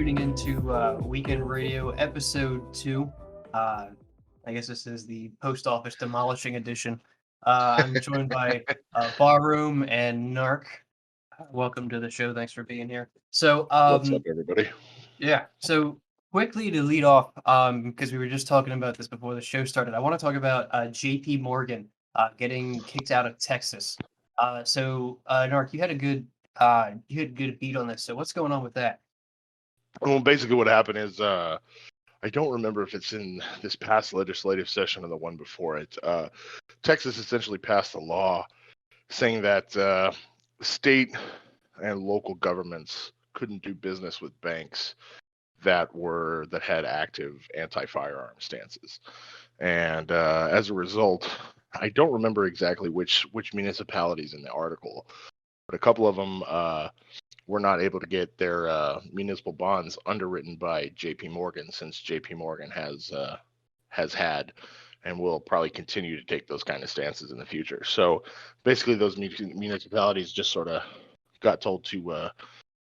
tuning into Weekend Radio episode 2. Uh, I guess this is the Post Office Demolishing Edition. I'm joined by Barroom and Narc. Welcome to the show. Thanks for being here. So, What's up, everybody? yeah. So quickly to lead off, because we were just talking about this before the show started, I want to talk about J.P. Morgan getting kicked out of Texas. Narc, you had a good beat on this. So what's going on with that? Well, basically, what happened is I don't remember if it's in this past legislative session or the one before it. Texas essentially passed a law saying that state and local governments couldn't do business with banks that had active anti-firearm stances, and as a result, I don't remember exactly which municipalities in the article, but a couple of them were not able to get their municipal bonds underwritten by J.P. Morgan, since J.P. Morgan has had and will probably continue to take those kind of stances in the future. So basically, those municipalities just sort of got told to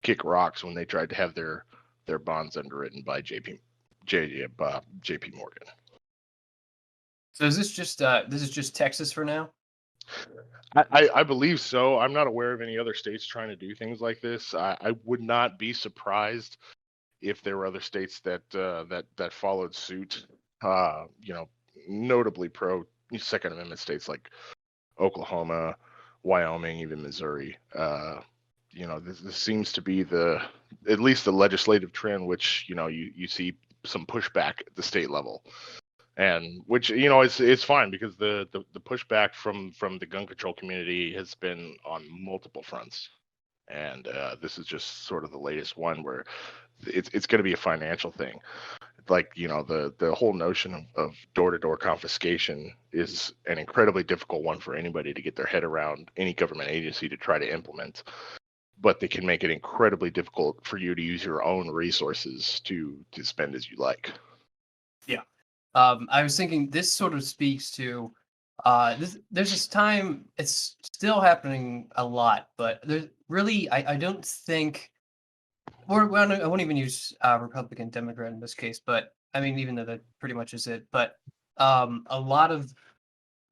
kick rocks when they tried to have their bonds underwritten by J.P. Morgan. So is this is just Texas for now? I believe so. I'm not aware of any other states trying to do things like this. I would not be surprised if there were other states that followed suit. Notably pro Second Amendment states like Oklahoma, Wyoming, even Missouri. This seems to be at least the legislative trend, which you see some pushback at the state level. And which it's fine, because the pushback from the gun control community has been on multiple fronts, and this is just sort of the latest one where it's going to be a financial thing. Like the whole notion of door-to-door confiscation is an incredibly difficult one for anybody to get their head around, any government agency to try to implement, but they can make it incredibly difficult for you to use your own resources to spend as you like. Yeah. I was thinking this sort of speaks to there's this time, it's still happening a lot, but there's really I don't think I won't even use Republican Democrat in this case, but I mean, even though that pretty much is it, but a lot of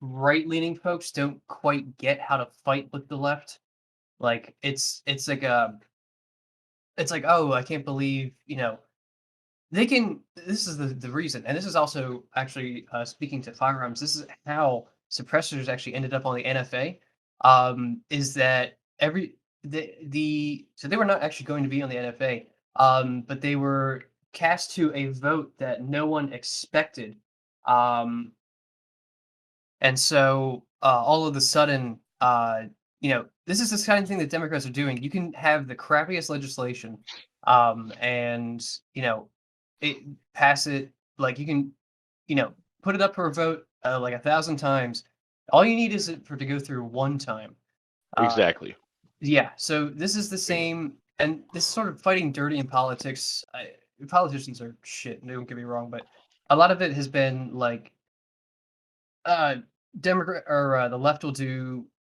right leaning folks don't quite get how to fight with the left. Like it's like, oh, I can't believe, they can. This is the reason, and this is also actually speaking to firearms. This is how suppressors actually ended up on the NFA. Is that so they were not actually going to be on the NFA, but they were cast to a vote that no one expected, and so all of a sudden, this is this kind of thing that Democrats are doing. You can have the crappiest legislation, and it pass it, like you can, put it up for a vote like 1,000 times. All you need is it to go through one time. Exactly. Yeah. So this is the same, and this sort of fighting dirty in politics. Politicians are shit. Don't get me wrong, but a lot of it has been like, Democrat or the left will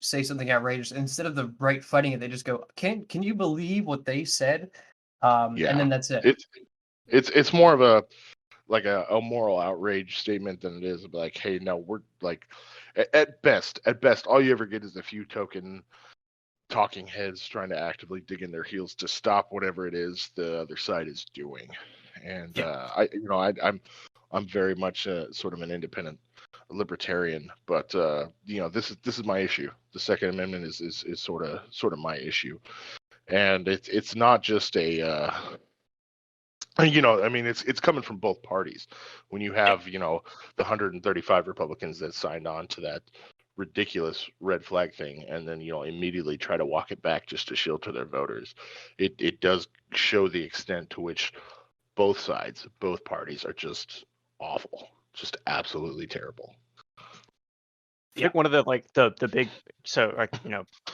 say something outrageous, and instead of the right fighting it, they just go, Can you believe what they said?" And then that's it. It's more of a moral outrage statement than it is like, hey, no, we're like, at best, all you ever get is a few token talking heads trying to actively dig in their heels to stop whatever it is the other side is doing. And Yeah. I'm very much sort of an independent libertarian, but this is my issue. The Second Amendment is sort of my issue, and it's not just a it's coming from both parties. When you have the 135 Republicans that signed on to that ridiculous red flag thing, and then immediately try to walk it back just to shelter their voters, it does show the extent to which both parties are just awful, just absolutely terrible. I think one of the big,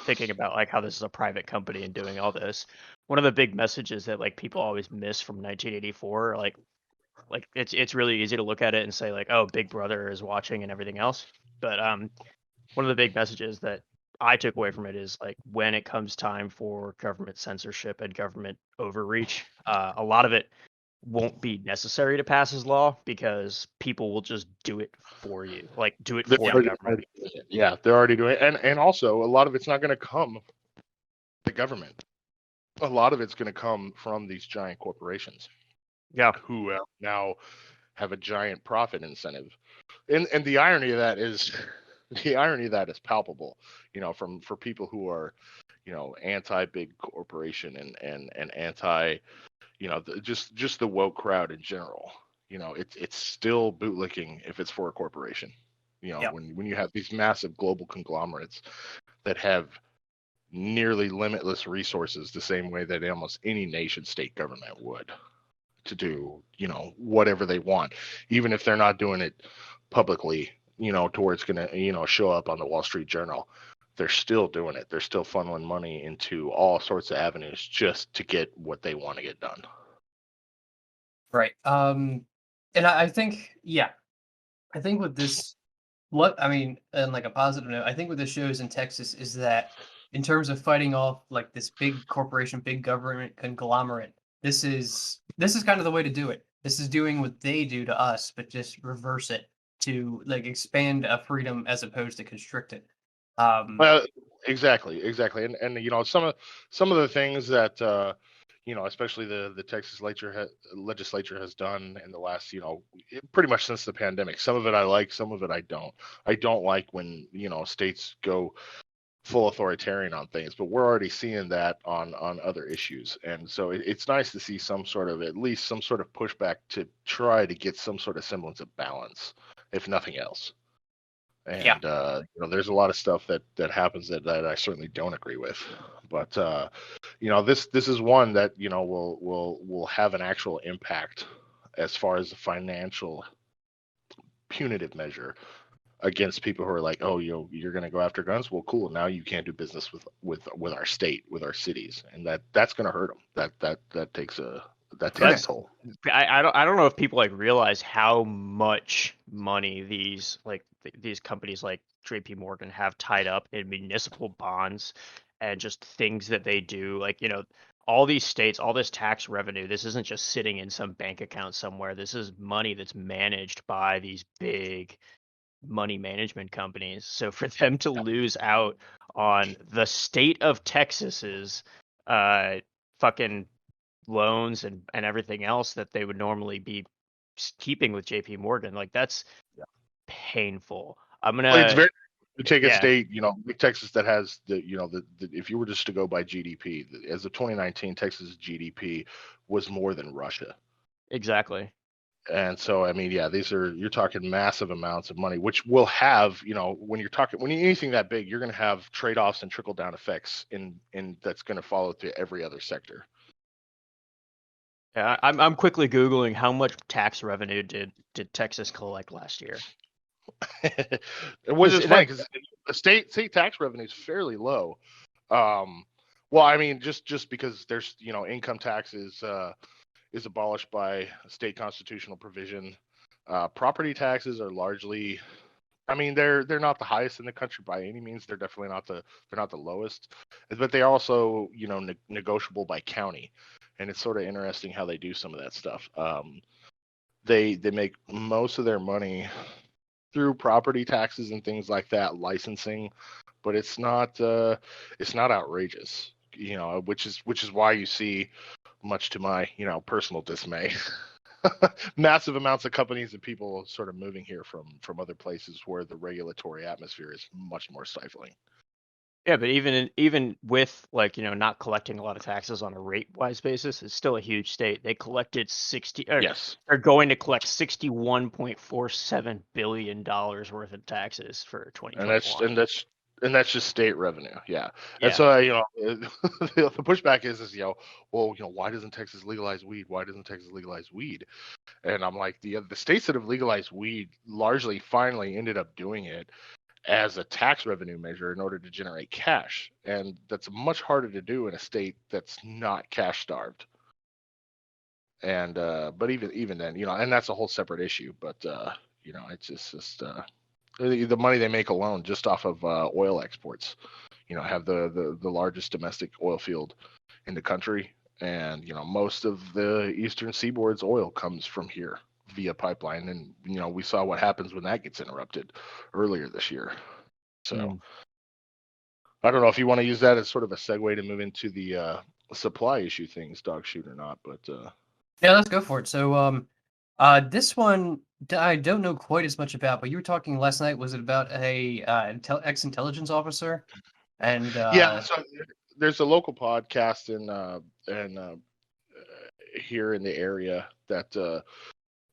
thinking about how this is a private company and doing all this, one of the big messages that people always miss from 1984, it's really easy to look at it and say oh, Big Brother is watching and everything else, but one of the big messages that I took away from it is when it comes time for government censorship and government overreach, a lot of it won't be necessary to pass as law because people will just do it for you, like do it for the government. Yeah, they're already doing it, and also a lot of it's not going to come the government. A lot of it's going to come from these giant corporations. Yeah, who now have a giant profit incentive, and the irony of that is palpable. For people who are, anti big corporation and anti, just the woke crowd in general. It's still bootlicking if it's for a corporation. When you have these massive global conglomerates that have nearly limitless resources, the same way that almost any nation state government would, to do whatever they want, even if they're not doing it publicly, to where it's gonna show up on the Wall Street Journal. They're still doing it. They're still funneling money into all sorts of avenues just to get what they want to get done. Right. And I think, yeah, I think with this, and like a positive note, I think what this shows in Texas is that in terms of fighting off like this big corporation, big government conglomerate, this is kind of the way to do it. This is doing what they do to us, but just reverse it to like expand a freedom as opposed to constrict it. Well, exactly, and some of the things that especially the Texas legislature has done in the last pretty much since the pandemic. Some of it I like, some of it I don't. I don't like when states go full authoritarian on things, but we're already seeing that on other issues, and so it's nice to see at least some sort of pushback to try to get some sort of semblance of balance, if nothing else. And there's a lot of stuff that happens that I certainly don't agree with, but this is one that will have an actual impact as far as the financial punitive measure against people who are like, oh, you're going to go after guns. Well, cool. Now you can't do business with our state, with our cities, and that's going to hurt them. That takes a toll. I don't know if people like realize how much money these companies like JP Morgan have tied up in municipal bonds and just things that they do. Like, all these states, all this tax revenue, this isn't just sitting in some bank account somewhere. This is money that's managed by these big money management companies. So for them to lose out on the state of Texas's fucking loans and everything else that they would normally be keeping with JP Morgan, like that's painful. It's very, you take a state, like Texas, that has the if you were just to go by GDP, as of 2019, Texas GDP was more than Russia. Exactly. And so, I mean, yeah, you're talking massive amounts of money, which will have, when anything that big, you're going to have trade-offs and trickle-down effects in that's going to follow through every other sector. Yeah, I'm quickly Googling how much tax revenue did Texas collect last year. Which is funny because the state tax revenue is fairly low. Well, I mean, just because there's, income taxes, is abolished by a state constitutional provision. Property taxes are largely, I mean, they're not the highest in the country by any means. They're definitely not the lowest, but they are also negotiable by county, and it's sort of interesting how they do some of that stuff. They make most of their money through property taxes and things like that, licensing, but it's not outrageous, which is why you see, much to my personal dismay, massive amounts of companies and people sort of moving here from other places where the regulatory atmosphere is much more stifling. Yeah, but even with not collecting a lot of taxes on a rate-wise basis, it's still a huge state. They collected are going to collect $61.47 billion worth of taxes for 2021. And that's just state revenue, yeah. And so the pushback is why doesn't Texas legalize weed? Why doesn't Texas legalize weed? And I'm like, the states that have legalized weed largely finally ended up doing it as a tax revenue measure in order to generate cash, and that's much harder to do in a state that's not cash starved. And but even then, and that's a whole separate issue. But it's just the money they make alone just off of oil exports, have the largest domestic oil field in the country, And most of the Eastern Seaboard's oil comes from here via pipeline, and we saw what happens when that gets interrupted earlier this year. So I don't know if you want to use that as sort of a segue to move into the supply issue things, dog shoot or not, but Yeah, let's go for it. So, this one I don't know quite as much about, but you were talking last night. Was it about a ex-intelligence officer? And yeah. So there's a local podcast here in the area that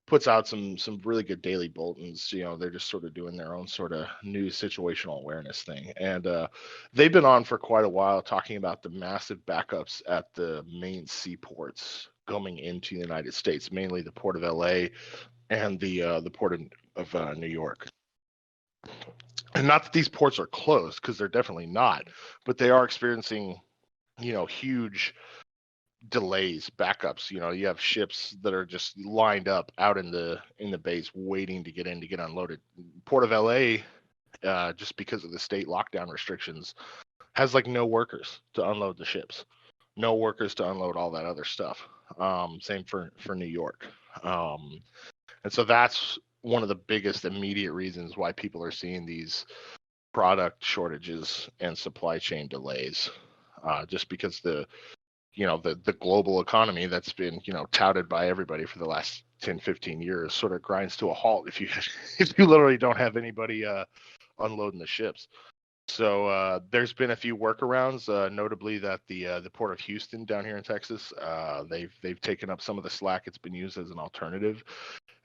puts out some really good daily bulletins. They're just sort of doing their own sort of news situational awareness thing, and they've been on for quite a while talking about the massive backups at the main seaports coming into the United States, mainly the port of LA and the port of New York. And not that these ports are closed, because they're definitely not, but they are experiencing huge delays, backups. You have ships that are just lined up out in the bays waiting to get unloaded. Port of LA, just because of the state lockdown restrictions, has like no workers to unload the ships, no workers to unload all that other stuff. Same for New York. And so that's one of the biggest immediate reasons why people are seeing these product shortages and supply chain delays, just because the global economy that's been touted by everybody for the last 10-15 years sort of grinds to a halt if you literally don't have anybody unloading the ships. So there's been a few workarounds, notably that the port of Houston down here in Texas, they've taken up some of the slack. It's been used as an alternative,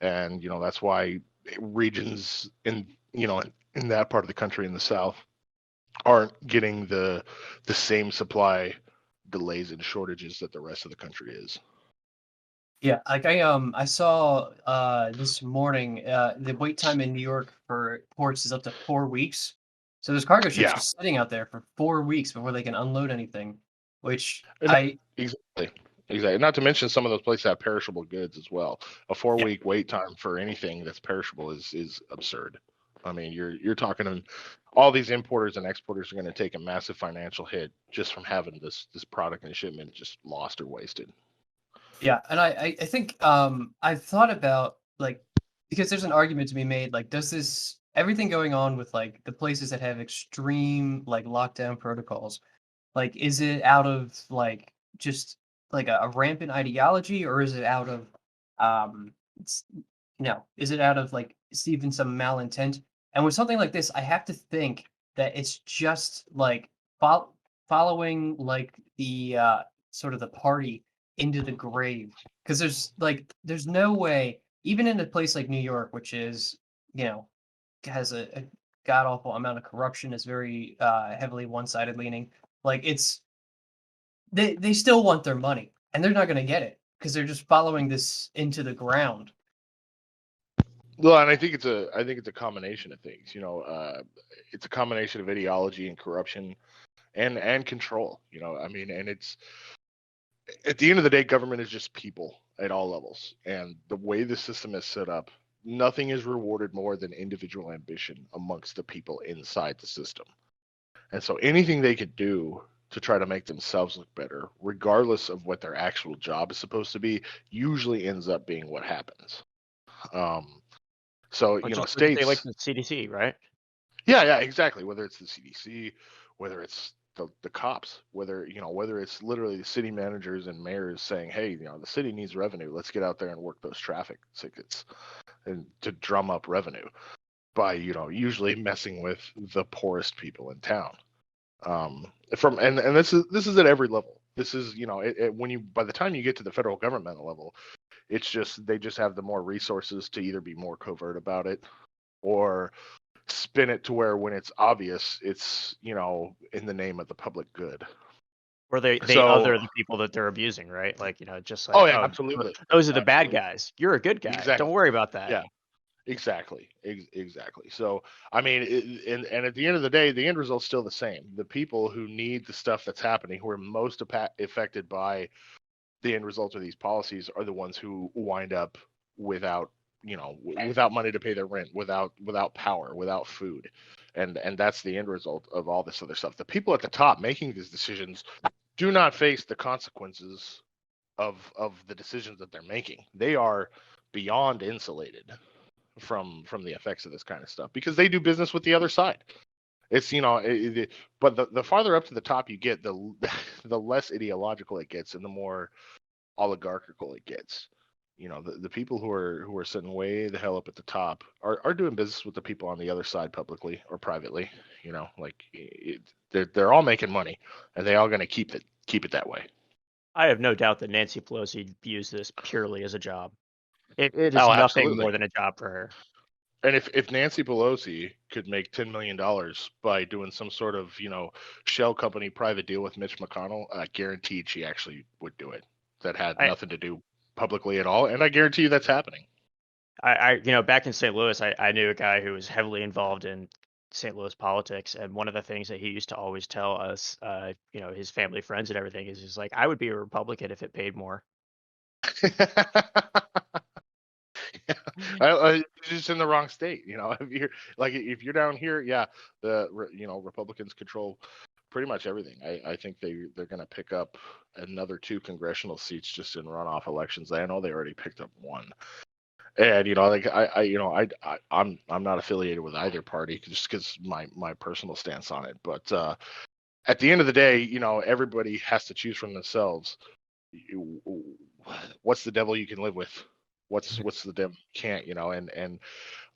and that's why regions in that part of the country in the South aren't getting the same supply delays and shortages that the rest of the country is. yeah, like I saw this morning the wait time in New York for ports is up to 4 weeks. So there's cargo ships Yeah, just sitting out there for 4 weeks before they can unload anything, which and exactly. Not to mention some of those places have perishable goods as well. A 4 week wait time for anything that's perishable is absurd. I mean, you're talking all these importers and exporters are going to take a massive financial hit just from having this product and shipment just lost or wasted. Yeah, and I think I've thought about like because there's an argument to be made like does this everything going on with like the places that have extreme like lockdown protocols like is it out of like just like a rampant ideology or is it out of it's, is it out of like even some malintent? And with something like this I have to think that it's just like following like the sort of the party into the grave because there's no way even in a place like New York, which is has a god awful amount of corruption, is very heavily one sided leaning. Like they still want their money and they're not going to get it because they're just following this into the ground. Well, and I think it's a combination of things. It's a combination of ideology and corruption and control. I mean, and it's at the end of the day, government is just people at all levels. And the way the system is set up, nothing is rewarded more than individual ambition amongst the people inside the system. And so anything they could do to try to make themselves look better, regardless of what their actual job is supposed to be, usually ends up being what happens. So, states. They like the CDC, right? Yeah, exactly. Whether it's the CDC, whether it's the cops, whether it's literally the city managers and mayors saying, hey, the city needs revenue, let's get out there and work those traffic tickets and to drum up revenue by usually messing with the poorest people in town. And this is at every level. This is when you by the time you get to the federal government level, it's just they just have the more resources to either be more covert about it or spin it to where when it's obvious, it's in the name of the public good. Or they other the people that they're abusing, right? Like just like absolutely, those are the bad guys. You're a good guy. Exactly. Don't worry about that. Yeah, exactly. So I mean, and at the end of the day, the end result's still the same. The people who need the stuff that's happening, who are most affected by the end result of these policies, are the ones who wind up without without money to pay their rent, without power, without food, and that's the end result of all this other stuff. The people at the top making these decisions do not face the consequences of the decisions that they're making. They are beyond insulated from the effects of this kind of stuff because they do business with the other side. It's but the farther up to the top you get, the the less ideological it gets and the more oligarchical it gets. The people who are sitting way the hell up at the top are doing business with the people on the other side publicly or privately. They're all making money and they all going to keep it that way. I have no doubt that Nancy Pelosi views this purely as a job. It is Oh, nothing absolutely. more than a job for her. And if Nancy Pelosi could make $10 million by doing some sort of, shell company private deal with Mitch McConnell, I guaranteed she actually would do it. That had nothing to do publicly at all. And I guarantee you that's happening. Back in St. Louis, I knew a guy who was heavily involved in St. Louis politics. And one of the things that he used to always tell us, his family, friends and everything is just like, I would be a Republican if it paid more. You're just in the wrong state. If you're down here, yeah, Republicans control pretty much everything. I think they're going to pick up another 2 congressional seats just in runoff elections. I know they already picked up 1. And I'm not affiliated with either party just because my personal stance on it. But at the end of the day, everybody has to choose from themselves. What's the devil you can live with? What's the devil you can't? And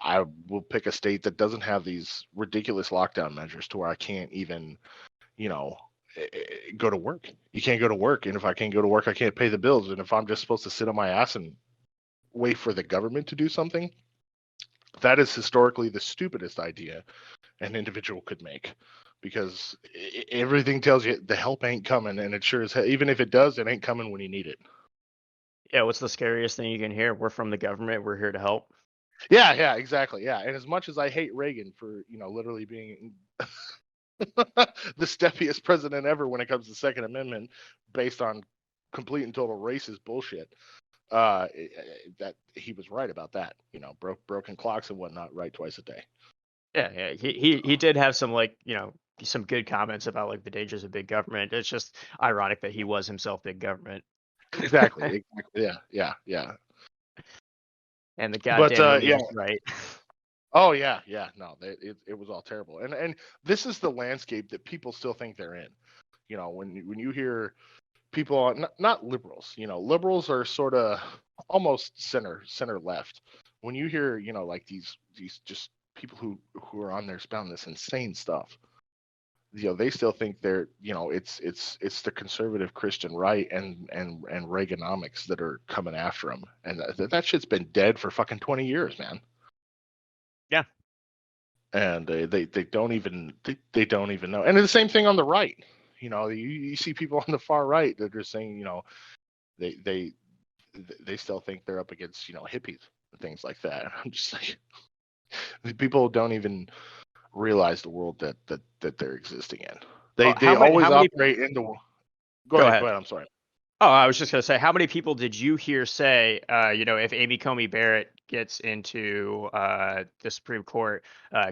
I will pick a state that doesn't have these ridiculous lockdown measures to where I can't even, go to work. You can't go to work, and if I can't go to work, I can't pay the bills. And if I'm just supposed to sit on my ass and wait for the government to do something, that is historically the stupidest idea an individual could make, because everything tells you the help ain't coming, and it sure as hell, even if it does, it ain't coming when you need it. Yeah, what's the scariest thing you can hear? We're from the government. We're here to help. Yeah, exactly. Yeah, and as much as I hate Reagan for literally being the steppiest president ever when it comes to Second Amendment, based on complete and total racist bullshit, that he was right about that. Broken clocks and whatnot, right twice a day. Yeah. He did have some some good comments about like the dangers of big government. It's just ironic that he was himself big government. Exactly. Yeah. And the goddamn yeah. was right. Oh yeah. No, it was all terrible. And this is the landscape that people still think they're in. When you hear people, not liberals, liberals are sort of almost center left. When you hear, like these just people who are on there spouting this insane stuff, they still think they're, it's the conservative Christian right and Reaganomics that are coming after them, and that shit's been dead for fucking 20 years, man. Yeah. And they don't even know. And the same thing on the right. You see people on the far right that are saying, they still think they're up against, hippies and things like that. I'm just like, people don't even realize the world that they're existing in. They always operate in the. Go ahead. I'm sorry. Oh, I was just going to say, how many people did you hear say, if Amy Coney Barrett gets into the Supreme Court,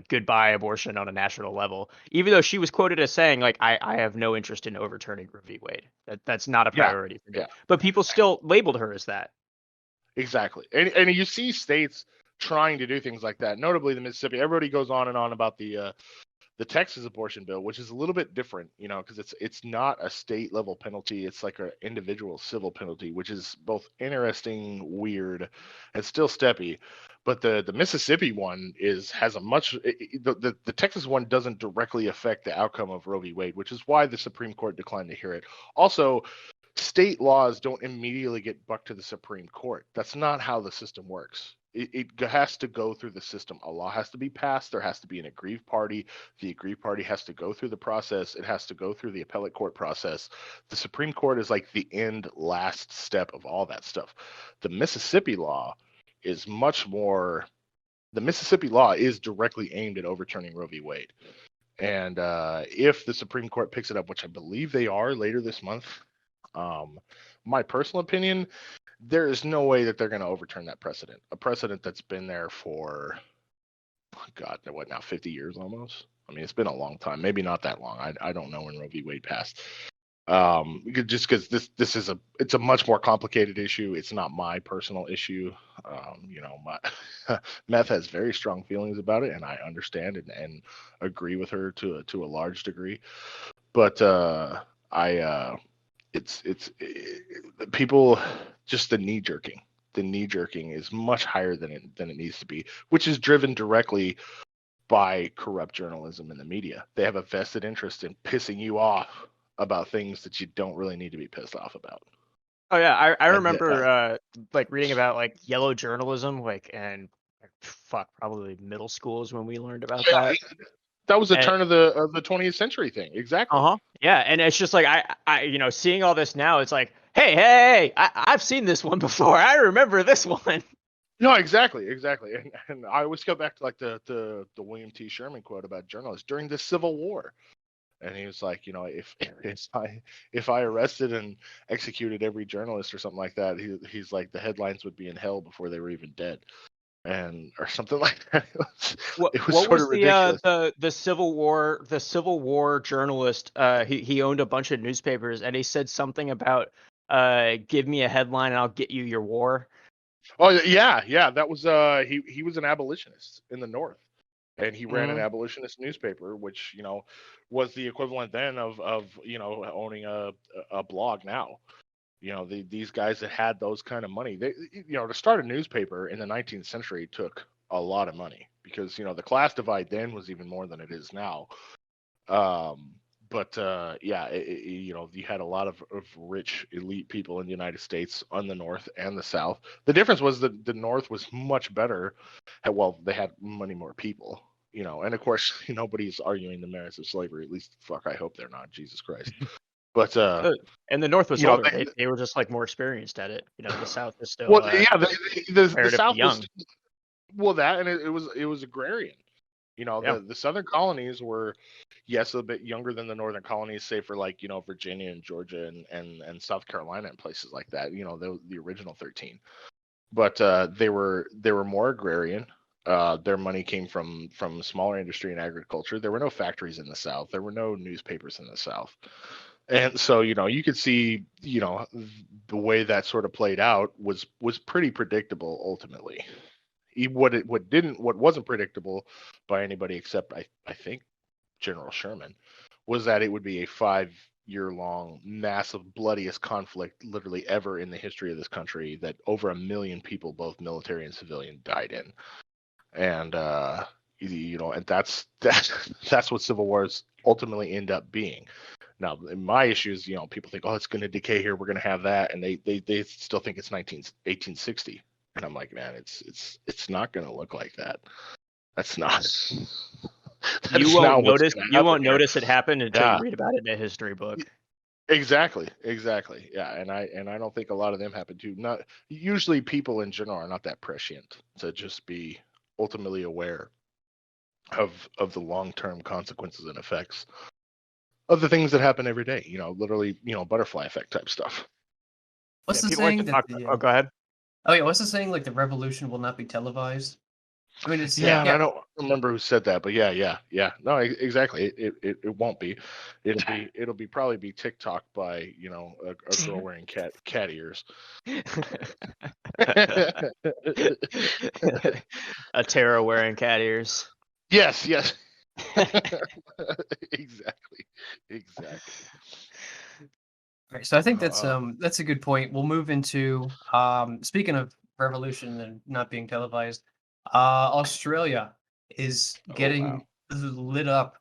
goodbye abortion on a national level, even though she was quoted as saying, like, I have no interest in overturning Roe v. Wade. That's not a priority for me. Yeah. But people still labeled her as that. Exactly. And you see states trying to do things like that, notably the Mississippi. Everybody goes on and on about the Texas abortion bill, which is a little bit different, because it's not a state level penalty. It's like an individual civil penalty, which is both interesting, weird, and still steppy. But the Mississippi one has a much the Texas one doesn't directly affect the outcome of Roe v. Wade, which is why the Supreme Court declined to hear it. Also, state laws don't immediately get bucked to the Supreme Court. That's not how the system works. It has to go through the system. A law has to be passed. There has to be an aggrieved party. The aggrieved party has to go through the process. It has to go through the appellate court process. The Supreme Court is like the last step of all that stuff. The Mississippi law is much more. The Mississippi law is directly aimed at overturning Roe v. Wade. And if the Supreme Court picks it up, which I believe they are later this month, my personal opinion, there is no way that they're going to overturn that precedent. A precedent that's been there for, God, what now, 50 years almost? I mean, it's been a long time. Maybe not that long. I don't know when Roe v. Wade passed. Just because this is it's a much more complicated issue. It's not my personal issue. My Meth has very strong feelings about it, and I understand and agree with her to a large degree. But it's people, just the knee jerking. The knee jerking is much higher than it needs to be, which is driven directly by corrupt journalism in the media. They have a vested interest in pissing you off about things that you don't really need to be pissed off about. Oh yeah, I And remember like reading about like yellow journalism, like, and probably middle school is when we learned about that. that was the And turn of the 20th century thing. Exactly. yeah, and it's just like I seeing all this now, it's like, hey, I've seen this one before. I remember this one. No, exactly. And I always go back to like the William T. Sherman quote about journalists during the Civil War. And he was like, if I arrested and executed every journalist or something like that, he's like, the headlines would be in hell before they were even dead, or something like that. It was what sort was of ridiculous. the Civil War journalist? He owned a bunch of newspapers, and he said something about give me a headline and I'll get you your war. Oh yeah, that was he was an abolitionist in the North. And he ran an abolitionist newspaper, which was the equivalent then of owning a blog now. These guys that had those kind of money, they to start a newspaper in the 19th century took a lot of money, because the class divide then was even more than it is now. But you had a lot of rich elite people in the United States on the North and the South. The difference was that the North was much better. They had many more people. And of course, nobody's arguing the merits of slavery. At least, fuck, I hope they're not. Jesus Christ. But and the North was older. They were just like more experienced at it. The South is still the South young. And it was agrarian. The Southern colonies were, yes, a bit younger than the Northern colonies, save for like Virginia and Georgia and South Carolina and places like that. The original 13, but they were more agrarian. Their money came from smaller industry and agriculture. There were no factories in the South. There were no newspapers in the South. And so, you could see, the way that sort of played out was pretty predictable ultimately. What wasn't predictable by anybody except I think General Sherman was that it would be a 5-year-long massive bloodiest conflict literally ever in the history of this country, that over 1 million people, both military and civilian, died in. And and that's what civil wars ultimately end up being. Now, my issue is, people think, oh, it's going to decay here, we're going to have that, and they still think it's 1860, and I'm like, man, it's not going to look like that. That's not. You won't notice it happened until you read about it in a history book. Exactly. Yeah, and I don't think a lot of them happen to. Not usually, people in general are not that prescient to just be ultimately aware of the long-term consequences and effects of the things that happen every day. Literally, butterfly effect type stuff. What's the saying that? Go ahead. Oh yeah, what's the saying? Like, the revolution will not be televised. I mean, it's I don't remember who said that, but yeah. No, exactly. It won't be. It'll probably be TikTok by a girl wearing cat ears. A tarot wearing cat ears. Yes. Exactly. All right, so I think that's a good point. We'll move into speaking of revolution and not being televised. Australia is getting lit up.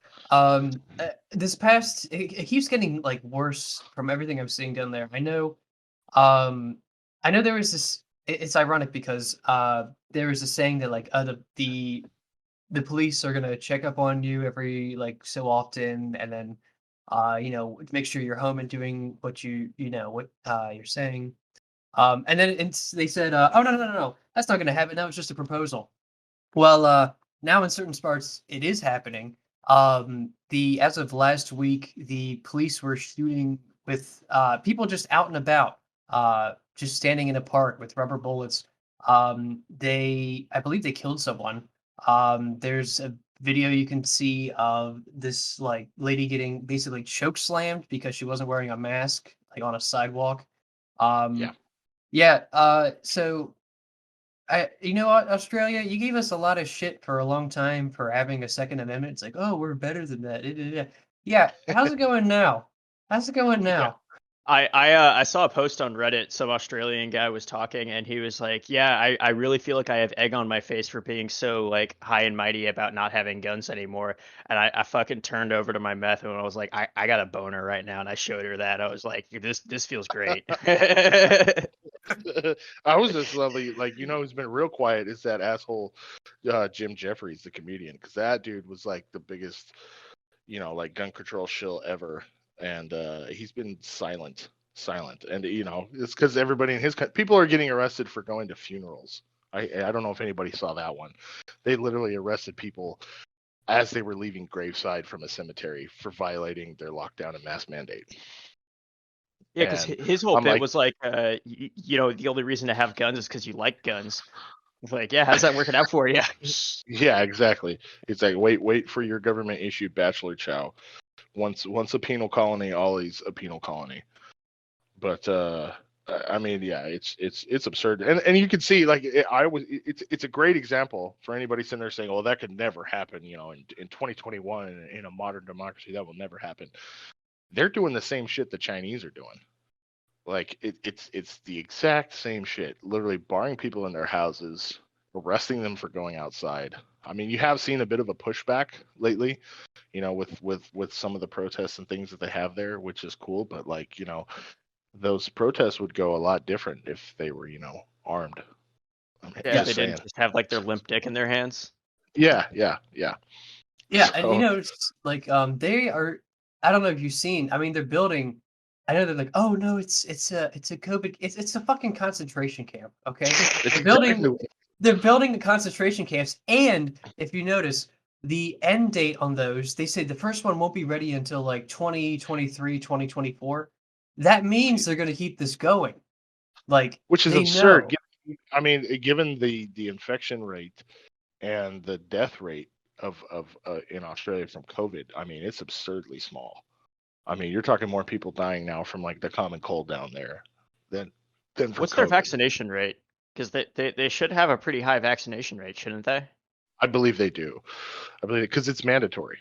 This past, it keeps getting like worse from everything I'm seeing down there. I know there was this. It's ironic because there was a saying that like the police are gonna check up on you every like so often, and then make sure you're home and doing what what you're saying. And then they said, oh no, that's not gonna happen. That was just a proposal. Well, now in certain parts it is happening. As of last week, the police were shooting with people just out and about, just standing in a park with rubber bullets. I believe they killed someone. There's video you can see of this like lady getting basically choke slammed because she wasn't wearing a mask like on a sidewalk. Yeah. Yeah. So you know what, Australia, you gave us a lot of shit for a long time for having a Second Amendment. It's like, oh, we're better than that. Yeah. How's it going now? How's it going Yeah. now? I saw a post on Reddit. Some Australian guy was talking, and he was like, "Yeah, I really feel like I have egg on my face for being so like high and mighty about not having guns anymore." And I fucking turned over to my meth and I was like, I got a boner right now, and I showed her that. I was like, this feels great. I was just lovely. Like, who's been real quiet is that asshole Jim Jeffries, the comedian, because that dude was like the biggest, like gun control shill ever, and he's been silent. And it's because everybody in his people are getting arrested for going to funerals. I don't know if anybody saw that one. They literally arrested people as they were leaving graveside from a cemetery for violating their lockdown and mask mandate. Yeah, because And his whole I'm bit like, was like, the only reason to have guns is because you like guns. It's like, yeah, how's that working out for you? yeah, exactly. It's like wait for your government issued bachelor chow. Once a penal colony, always a penal colony. But I mean, yeah, it's absurd, and you can see like it's a great example for anybody sitting there saying, "Oh, that could never happen," in 2021 in a modern democracy, that will never happen. They're doing the same shit the Chinese are doing. Like it's the exact same shit. Literally barring people in their houses, arresting them for going outside. I mean, you have seen a bit of a pushback lately, with some of the protests and things that they have there, which is cool. But like, those protests would go a lot different if they were, armed. I'm Yeah, just they saying. didn't just have like their limp dick in their hands. Yeah. Yeah, and So it's like they are. I don't know if you've seen. I mean, they're building. I know they're like, oh no, it's a COVID. It's a fucking concentration camp. Okay, it's they're building. exactly They're building the concentration camps, and if you notice, the end date on those, they say the first one won't be ready until like 2023, 2024. That means they're going to keep this going. Like which is they absurd. know. I mean, given the infection rate and the death rate of in Australia from COVID, I mean, it's absurdly small. I mean, you're talking more people dying now from like the common cold down there than from What's their COVID. vaccination rate? Because they should have a pretty high vaccination rate, shouldn't they? I believe they do. I believe it because it's mandatory.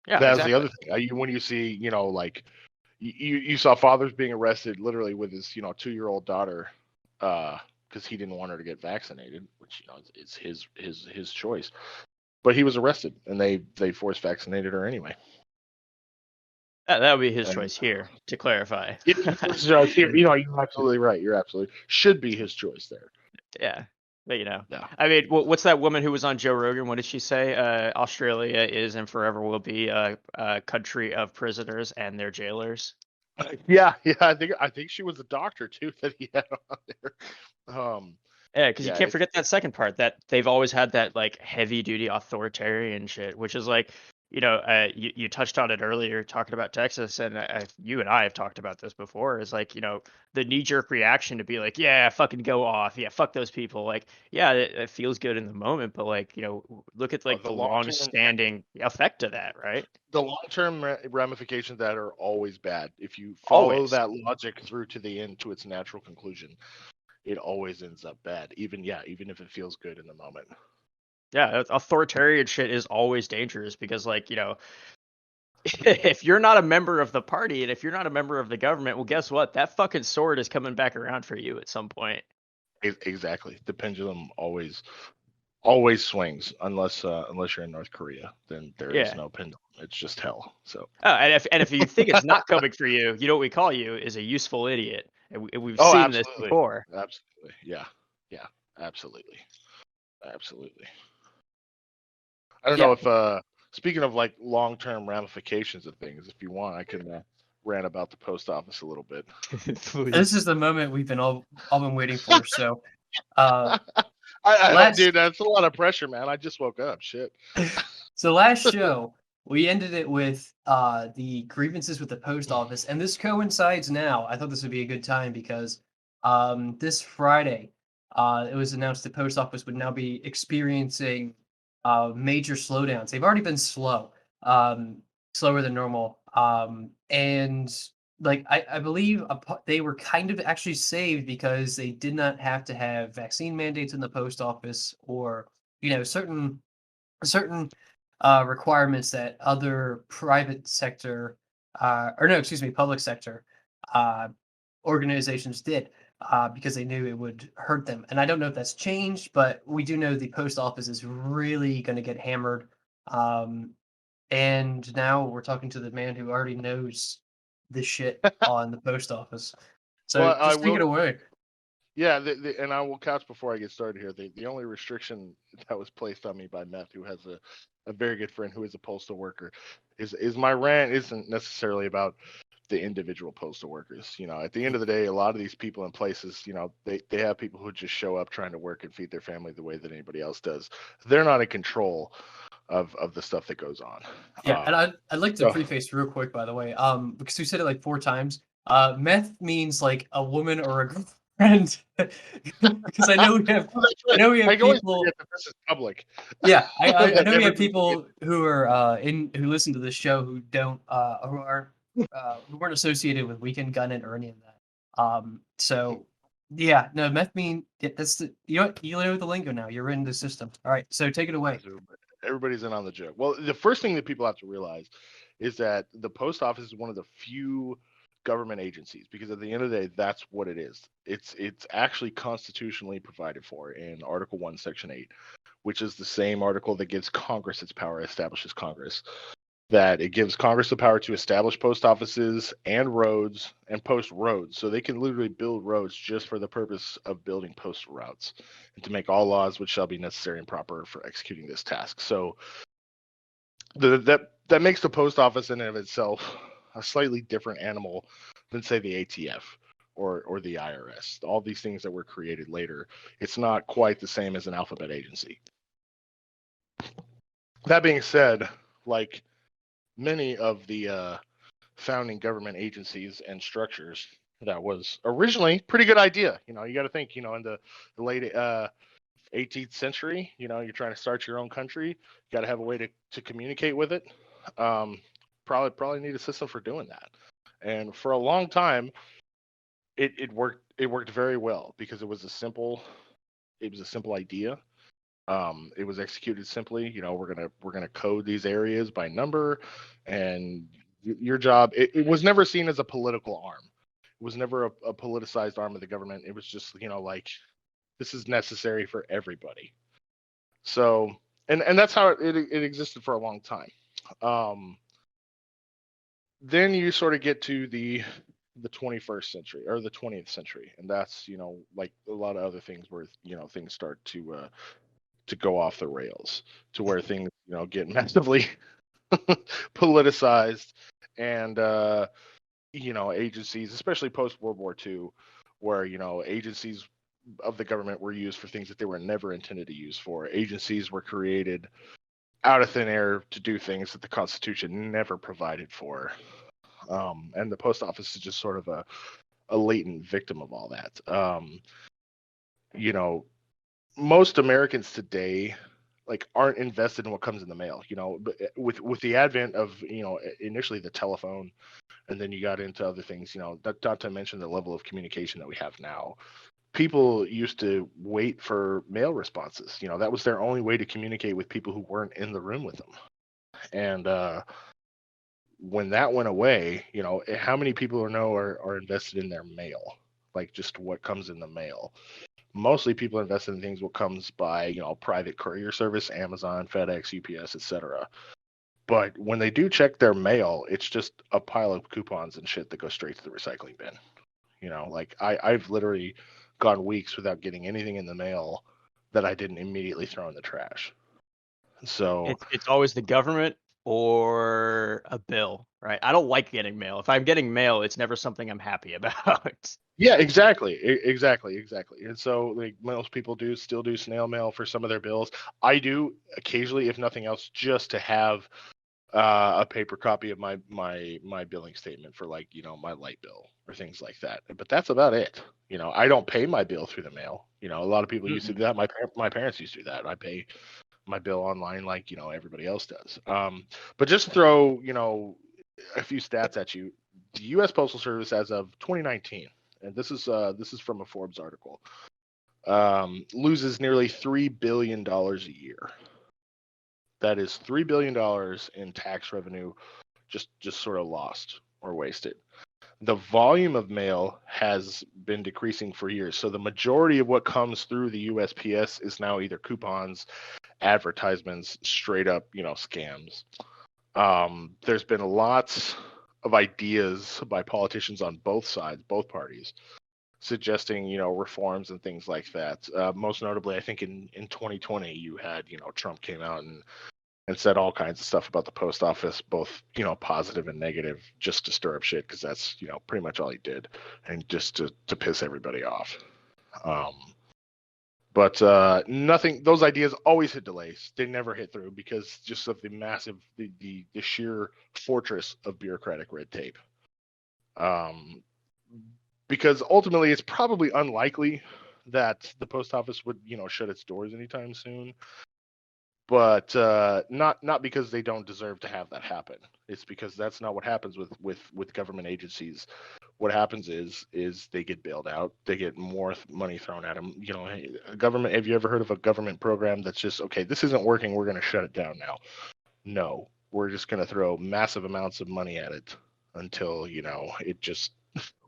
Yeah, That's exactly. the other thing. When you see, like you saw fathers being arrested literally with his 2-year-old daughter because he didn't want her to get vaccinated, which is his choice. But he was arrested and they force vaccinated her anyway. That would be his choice here, to clarify. You're absolutely right. You're absolutely should be his choice there. Yeah, but Yeah. I mean, what's that woman who was on Joe Rogan? What did she say? Australia is and forever will be a country of prisoners and their jailers. Yeah. I think she was a doctor too that he had on there. Yeah, because you can't forget that second part, that they've always had that like heavy duty authoritarian shit, which is like, you touched on it earlier talking about Texas, and you and I have talked about this before, is like, the knee jerk reaction to be like, yeah, fucking go off. Yeah, fuck those people. Like, yeah, it feels good in the moment, but like, look at like the long standing effect of that, right? The long-term ramifications that are always bad. If you follow that logic through to the end to its natural conclusion, it always ends up bad. Even if it feels good in the moment. Yeah, authoritarian shit is always dangerous because, like, if you're not a member of the party and if you're not a member of the government, well, guess what? That fucking sword is coming back around for you at some point. Exactly. The pendulum always swings unless you're in North Korea. Then there is no pendulum. It's just hell. So. Oh, and if you think it's not coming for you, what we call you is a useful idiot. And we've seen this before. Absolutely. Yeah. Absolutely. I don't know if speaking of like long-term ramifications of things, if you want, I can rant about the post office a little bit. This is the moment we've been all been waiting for. So, dude, that's a lot of pressure, man. I just woke up. Shit. So last show we ended it with the grievances with the post office, and this coincides now. I thought this would be a good time because this Friday it was announced the post office would now be experiencing major slowdowns. They've already been slow, slower than normal. And like I believe they were kind of actually saved because they did not have to have vaccine mandates in the post office, or certain requirements that other private sector, or no, excuse me, public sector uh, organizations did, because they knew it would hurt them. And I don't know if that's changed, but we do know the post office is really going to get hammered. Um, and now we're talking to the man who already knows the shit on the post office. So Well, I just take it will. away. Yeah, and I will couch before I get started here. The only restriction that was placed on me by Meth, who has a very good friend who is a postal worker, is my rant isn't necessarily about the individual postal workers. At the end of the day, a lot of these people in places, they have people who just show up trying to work and feed their family the way that anybody else does. They're not in control of the stuff that goes on. Yeah, and I'd like to So preface real quick, by the way, because we said it like 4 times. Meth means like a woman or a girlfriend, because that's I right. know we have I always people. forget that this is public. Yeah, I That know we have everybody people who are who listen to this show who don't who weren't associated with Weekend Gunning or any of that. So yeah, no, meth mean that's you know the lingo now. You're in the system. All right, so take it away. Everybody's in on the joke. Well, the first thing that people have to realize is that the post office is one of the few government agencies, because at the end of the day, that's what it is. It's actually constitutionally provided for in Article 1, Section 8, which is the same article that gives Congress its power, establishes Congress. That it gives Congress the power to establish post offices and roads and post roads. So they can literally build roads just for the purpose of building postal routes, and to make all laws which shall be necessary and proper for executing this task. So that makes the post office in and of itself a slightly different animal than, say, the ATF or the IRS. All these things that were created later, it's not quite the same as an alphabet agency. That being said, like many of the founding government agencies and structures, that was originally a pretty good idea. You got to think, in the late 18th century, you're trying to start your own country, you got to have a way to communicate with it. Probably need a system for doing that. And for a long time, it worked very well, because it was a simple idea. It was executed simply. We're gonna code these areas by number, and your job. It was never seen as a political arm. It was never a politicized arm of the government. It was just, like, this is necessary for everybody. So, and that's how it existed for a long time. Then you sort of get to the 21st century or the 20th century, and that's, like a lot of other things where, things start to go off the rails, to where things, get massively politicized, and agencies, especially post World War II, where agencies of the government were used for things that they were never intended to use for. Agencies were created out of thin air to do things that the Constitution never provided for, and the post office is just sort of a latent victim of all that. Most Americans today, like, aren't invested in what comes in the mail. But with the advent of, initially the telephone, and then you got into other things. Not to mention the level of communication that we have now. People used to wait for mail responses. That was their only way to communicate with people who weren't in the room with them. And when that went away, how many people are invested in their mail, like just what comes in the mail? Mostly people are invested in things what comes by, private courier service, Amazon, FedEx, UPS, etc. But when they do check their mail, it's just a pile of coupons and shit that go straight to the recycling bin. Like I've literally gone weeks without getting anything in the mail that I didn't immediately throw in the trash. So It's always the government or a bill, right? I don't like getting mail. If I'm getting mail, it's never something I'm happy about. yeah, exactly. And so, like, most people still do snail mail for some of their bills. I do occasionally, if nothing else, just to have a paper copy of my billing statement for, like, my light bill or things like that. But that's about it. I don't pay my bill through the mail. A lot of people used to do that. My parents used to do that. I pay my bill online like everybody else does. But just to throw a few stats at you, the U.S. Postal Service as of 2019, and this is from a Forbes article, loses nearly $3 billion a year. That is $3 billion in tax revenue just sort of lost or wasted. The volume of mail has been decreasing for years. So the majority of what comes through the USPS is now either coupons, advertisements, straight up, scams. There's been lots of ideas by politicians on both sides, both parties, suggesting, reforms and things like that. Most notably, I think in 2020, you had, Trump came out and said all kinds of stuff about the post office, both, positive and negative, just to stir up shit, because that's, pretty much all he did, and just to piss everybody off. But nothing, those ideas always hit delays. They never hit through because just of the massive, the sheer fortress of bureaucratic red tape. Because ultimately it's probably unlikely that the post office would, shut its doors anytime soon. But not because they don't deserve to have that happen. It's because that's not what happens with government agencies. What happens is they get bailed out. They get more money thrown at them. Government. Have you ever heard of a government program that's just, okay, this isn't working, we're going to shut it down now? No, we're just going to throw massive amounts of money at it until it just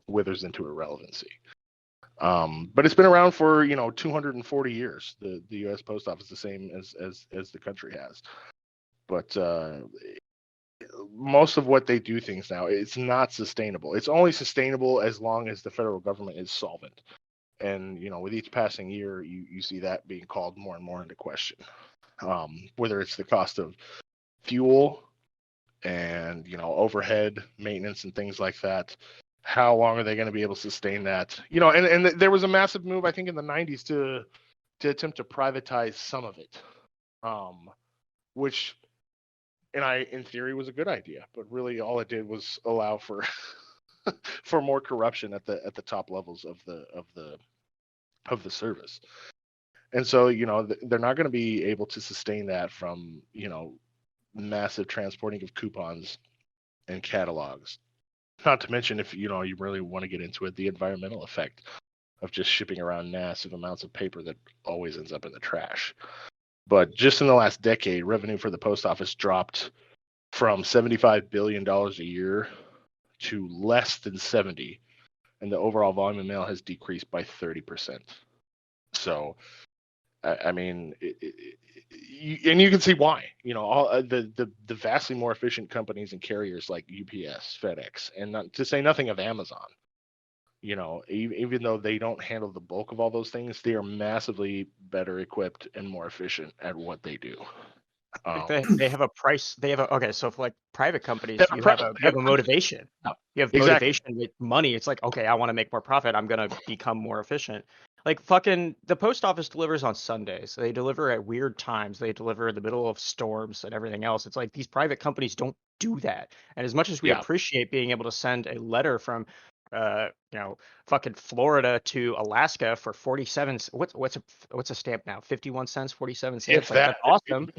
withers into irrelevancy. But it's been around for 240 years. The U.S. Post Office, the same as the country has. But most of what they do things now, it's not sustainable. It's only sustainable as long as the federal government is solvent. And with each passing year, you see that being called more and more into question. Whether it's the cost of fuel and overhead maintenance and things like that. How long are they going to be able to sustain that? And there was a massive move, I think, in the 90s to attempt to privatize some of it, which, in theory, was a good idea. But really, all it did was allow for for more corruption at the top levels of the service. And so, they're not going to be able to sustain that from massive transporting of coupons and catalogs. Not to mention, if you really want to get into it, the environmental effect of just shipping around massive amounts of paper that always ends up in the trash. But just in the last decade, revenue for the post office dropped from $75 billion a year to less than 70, and the overall volume of mail has decreased by 30%. So, I mean, and you can see why. All the vastly more efficient companies and carriers like UPS, FedEx, and not to say nothing of Amazon. Even though they don't handle the bulk of all those things, they are massively better equipped and more efficient at what they do. They have a price. They have okay. So for like private companies, you have a motivation. You have motivation with money. It's like, okay, I want to make more profit. I'm gonna become more efficient. Like fucking the post office delivers on Sundays. They deliver at weird times. They deliver in the middle of storms and everything else. It's like these private companies don't do that. And as much as we appreciate being able to send a letter from fucking Florida to Alaska for 47 what's a stamp now? 51 cents, 47 cents. Like, that's awesome.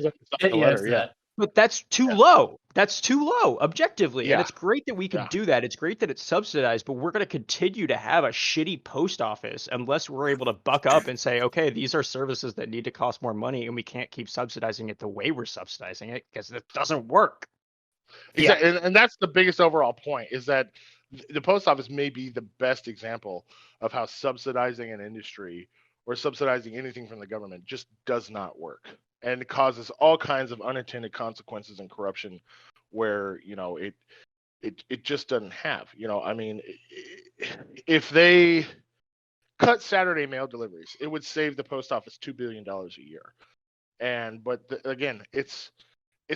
But that's too low. That's too low, objectively. And it's great that we can do that. It's great that it's subsidized, but we're going to continue to have a shitty post office unless we're able to buck up and say, okay, these are services that need to cost more money, and we can't keep subsidizing it the way we're subsidizing it because it doesn't work. Exactly. And that's the biggest overall point, is that the post office may be the best example of how subsidizing an industry or subsidizing anything from the government just does not work. And it causes all kinds of unintended consequences and corruption where, it just doesn't have. I mean, if they cut Saturday mail deliveries, it would save the post office $2 billion a year. But again, it's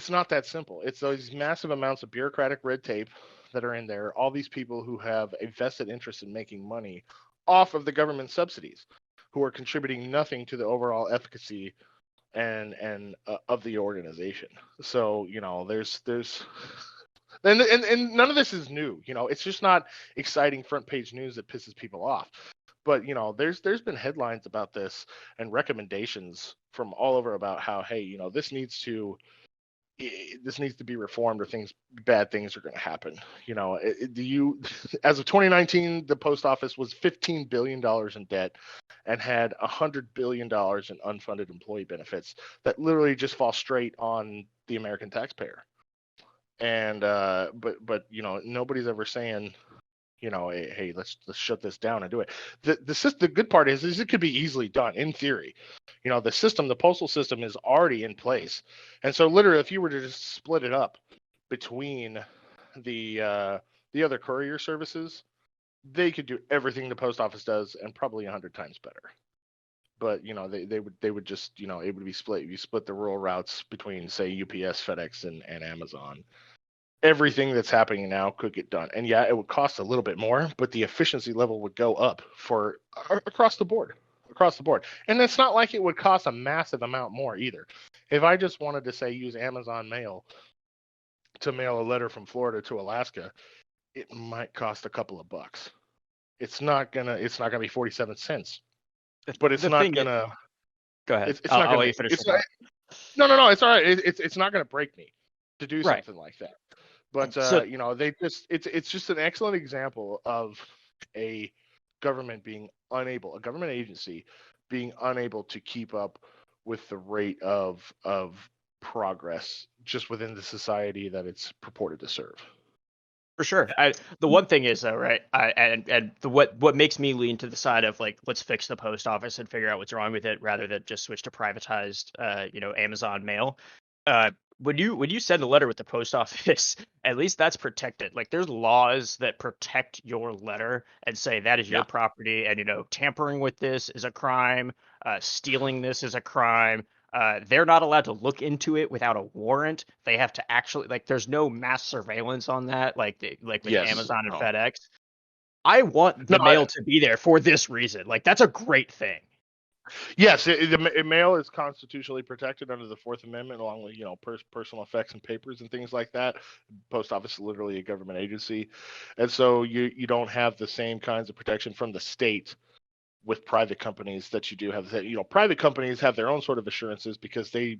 not that simple. It's those massive amounts of bureaucratic red tape that are in there, all these people who have a vested interest in making money off of the government subsidies, who are contributing nothing to the overall efficacy and of the organization. So, there's and none of this is new. It's just not exciting front page news that pisses people off. But there's been headlines about this and recommendations from all over about how, hey, this needs to be reformed, or bad things are going to happen. As of 2019, the post office was $15 billion in debt and had $100 billion in unfunded employee benefits that literally just fall straight on the American taxpayer. And but nobody's ever saying, hey, let's shut this down and do it. The good part is it could be easily done in theory. The postal system is already in place, and so literally, if you were to just split it up between the other courier services, they could do everything the post office does and probably 100 times better. But they would just it would be split. You split the rural routes between, say, UPS, FedEx, and Amazon. Everything that's happening now could get done, and yeah, it would cost a little bit more, but the efficiency level would go up for across the board. And it's not like it would cost a massive amount more either. If I just wanted to, say, use Amazon Mail to mail a letter from Florida to Alaska, it might cost a couple of bucks. It's not gonna be 47 cents, but it's not gonna. Go ahead. It's not I'll gonna. let you finish. No. It's all right. It's not gonna break me to do Right. something like that. But it's just an excellent example of a government agency being unable to keep up with the rate of progress just within the society that it's purported to serve. For sure. The one thing is, though, right? What makes me lean to the side of, like, let's fix the post office and figure out what's wrong with it, rather than just switch to privatized, Amazon Mail. When you send a letter with the post office, at least that's protected. Like, there's laws that protect your letter and say that is your property, and tampering with this is a crime. Stealing this is a crime. They're not allowed to look into it without a warrant. They have to actually, like, there's no mass surveillance on that, like with Amazon and FedEx. I want the mail to be there for this reason. Like, that's a great thing. Yes, mail is constitutionally protected under the Fourth Amendment, along with personal effects and papers and things like that. Post office is literally a government agency, and so you don't have the same kinds of protection from the state with private companies that you do have. Private companies have their own sort of assurances because they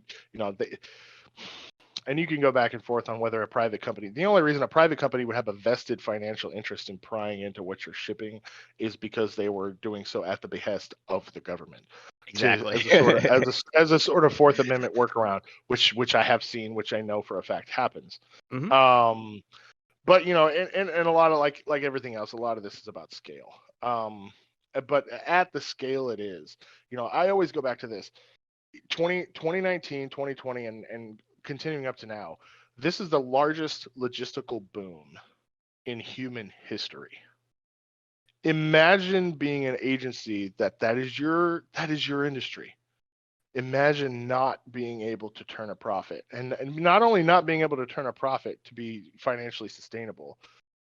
and you can go back and forth on whether a private company, the only reason a private company would have a vested financial interest in prying into what you're shipping is because they were doing so at the behest of the government. Exactly. As a sort of Fourth Amendment workaround, which I have seen, which I know for a fact happens. Mm-hmm. But and a lot of like everything else, a lot of this is about scale. But at the scale it is, I always go back to this 2019, 2020, and continuing up to now, this is the largest logistical boom in human history. Imagine being an agency that is your industry. Imagine not being able to turn a profit, and not only not being able to turn a profit to be financially sustainable,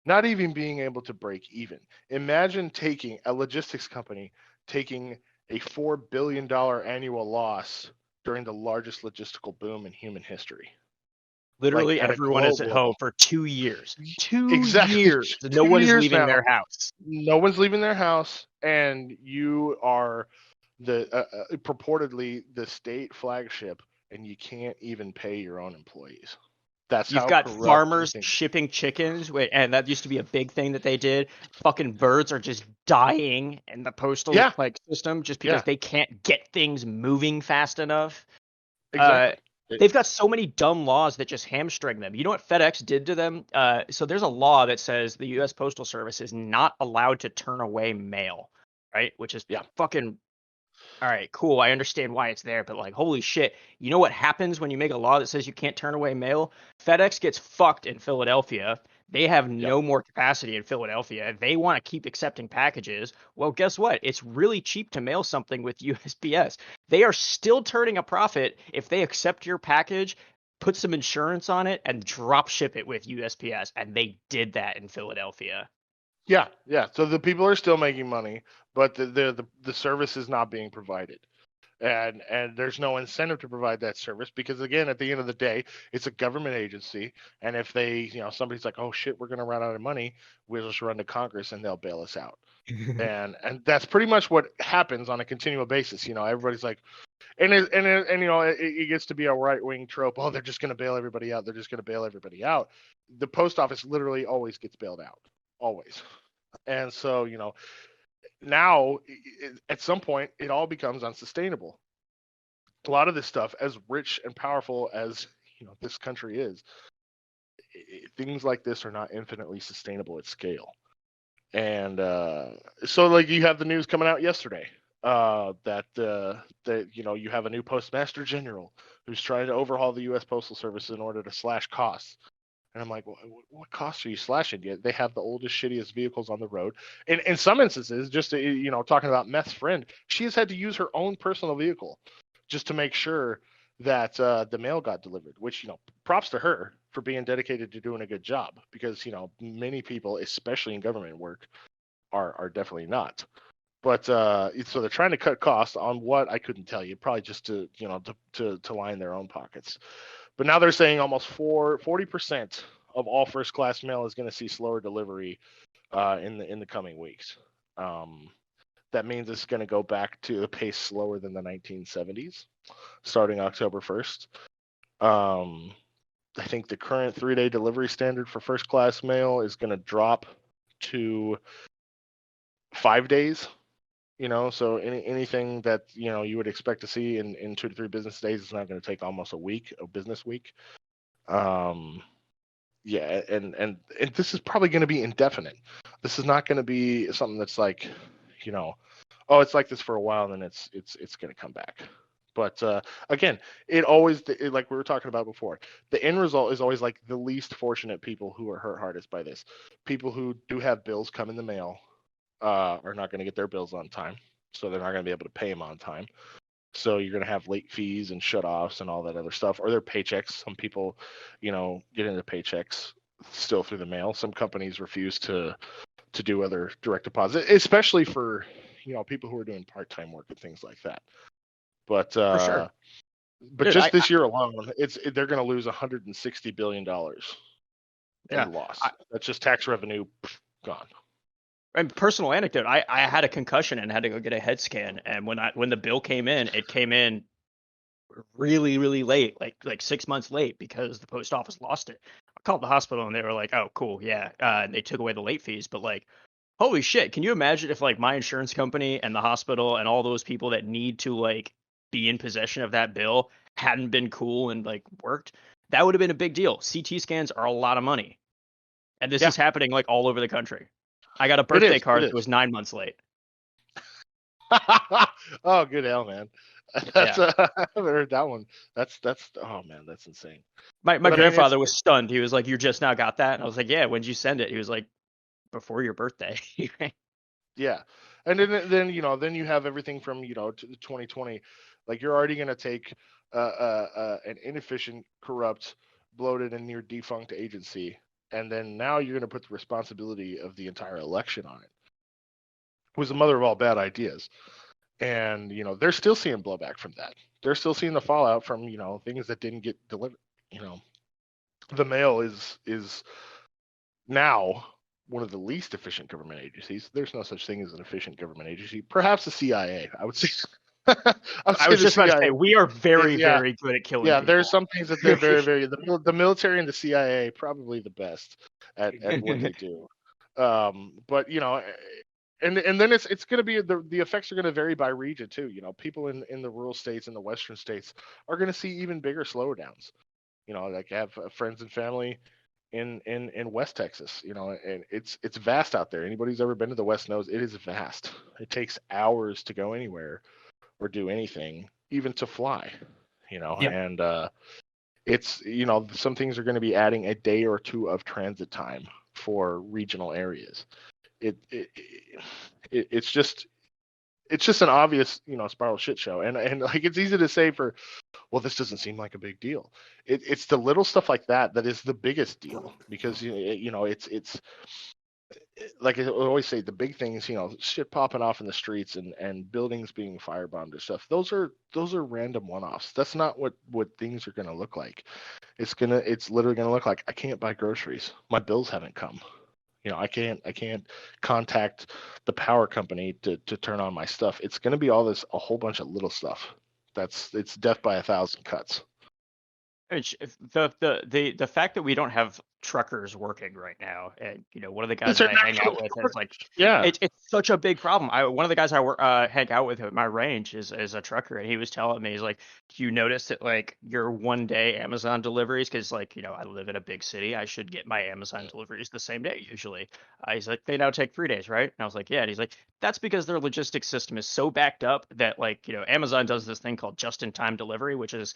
not even being able to break even. Imagine taking a logistics company taking a $4 billion annual loss during the largest logistical boom in human history. Literally, everyone is at home for 2 years. 2 exactly. years. No one is leaving their house. No one's leaving their house, and you are the purportedly the state flagship, and you can't even pay your own employees. You've got farmers shipping chickens, and that used to be a big thing that they did. Fucking birds are just dying in the postal system just because they can't get things moving fast enough. Exactly. They've got so many dumb laws that just hamstring them. You know what FedEx did to them? So there's a law that says the U.S. Postal Service is not allowed to turn away mail, right? Which is fucking... All right, cool. I understand why it's there, but, like, holy shit. You know what happens when you make a law that says you can't turn away mail? FedEx gets fucked in Philadelphia. They have no more capacity in Philadelphia. They want to keep accepting packages. Well, guess what? It's really cheap to mail something with USPS. They are still turning a profit if they accept your package, put some insurance on it, and drop ship it with USPS. And they did that in Philadelphia. Yeah. So the people are still making money, but the service is not being provided. and there's no incentive to provide that service because, again, at the end of the day, it's a government agency, and if they, somebody's like, oh shit, we're going to run out of money, we'll just run to Congress and they'll bail us out. And that's pretty much what happens on a continual basis. Everybody's like, it gets to be a right wing trope. Oh, they're just going to bail everybody out. They're just going to bail everybody out. The post office literally always gets bailed out, always. And so, now at some point it all becomes unsustainable. A lot of this stuff, as rich and powerful as this country is, things like this are not infinitely sustainable at scale. And so, like, you have the news coming out yesterday that you have a new postmaster general who's trying to overhaul the U.S. Postal Service in order to slash costs. And I'm like, what costs are you slashing? They have the oldest, shittiest vehicles on the road. In some instances, just talking about Meth's friend, she has had to use her own personal vehicle just to make sure that the mail got delivered. Which, props to her for being dedicated to doing a good job, because many people, especially in government work, are definitely not. But so they're trying to cut costs on what I couldn't tell you, probably just to to line their own pockets. But now they're saying almost 40% of all first class mail is going to see slower delivery in the coming weeks. That means it's going to go back to a pace slower than the 1970s, starting October 1st. I think the current 3-day delivery standard for first class mail is going to drop to 5 days. So anything that you would expect to see in 2 to 3 business days is not going to take almost a business week. Yeah, and this is probably going to be indefinite. This is not going to be something that's like, oh, it's like this for a while, and then it's going to come back. But again, like we were talking about before, the end result is always like the least fortunate people who are hurt hardest by this. People who do have bills come in the mail are not going to get their bills on time, so they're not going to be able to pay them on time. So you're going to have late fees and shut-offs and all that other stuff, or their paychecks. Some people, get into paychecks still through the mail. Some companies refuse to do other direct deposit, especially for people who are doing part-time work and things like that. But For sure. But Dude, just this year alone, they're going to lose $160 billion Yeah. in loss. That's just tax revenue gone. And personal anecdote, I had a concussion and had to go get a head scan, and when the bill came in, it came in really, really late, like 6 months late, because the post office lost it. I called the hospital and they were like, "Oh, cool, yeah," and they took away the late fees. But like, holy shit, can you imagine if like my insurance company and the hospital and all those people that need to like be in possession of that bill hadn't been cool and like worked? That would have been a big deal. CT scans are a lot of money, and this is happening like all over the country. I got a birthday card that was 9 months late. Oh, good hell, man. That's I haven't heard that one. That's oh man, that's insane. My grandfather was stunned. He was like, "You just now got that?" And I was like, "Yeah, when'd you send it?" He was like, "Before your birthday." Yeah. And then you have everything from to 2020. Like, you're already going to take an inefficient, corrupt, bloated, and near defunct agency, and then now you're going to put the responsibility of the entire election on it. It was the mother of all bad ideas. And they're still seeing blowback from that. They're still seeing the fallout from things that didn't get delivered. The mail is now one of the least efficient government agencies. There's no such thing as an efficient government agency. Perhaps the CIA, I would say. I was just about to say, we are very, very good at killing people. There's some things that they're very, very. The military and the CIA probably the best at what they do. But and then it's going to be the effects are going to vary by region too. People in the rural states and the western states are going to see even bigger slowdowns. Like, I have friends and family in West Texas, and it's vast out there. Anybody who's ever been to the West knows it is vast. It takes hours to go anywhere or do anything, even to fly, and it's some things are going to be adding a day or two of transit time for regional areas. It's just an obvious spiral shit show, and like, it's easy to say this doesn't seem like a big deal. It's the little stuff like that is the biggest deal, because it's like I always say, the big things, shit popping off in the streets and buildings being firebombed or stuff. Those are random one-offs. That's not what things are going to look like. It's literally going to look like I can't buy groceries. My bills haven't come. I can't contact the power company to turn on my stuff. It's going to be a whole bunch of little stuff. It's death by 1,000 cuts. The fact that we don't have truckers working right now, and one of the guys I hang out with is like, it's such a big problem. One of the guys I hang out with at my range is a trucker, and he was telling me, he's like, do you notice that like your 1-day Amazon deliveries, because like I live in a big city, I should get my Amazon deliveries the same day usually. He's like, they now take 3 days, right? And I was like, yeah. And he's like, that's because their logistics system is so backed up that like Amazon does this thing called just-in-time delivery, which is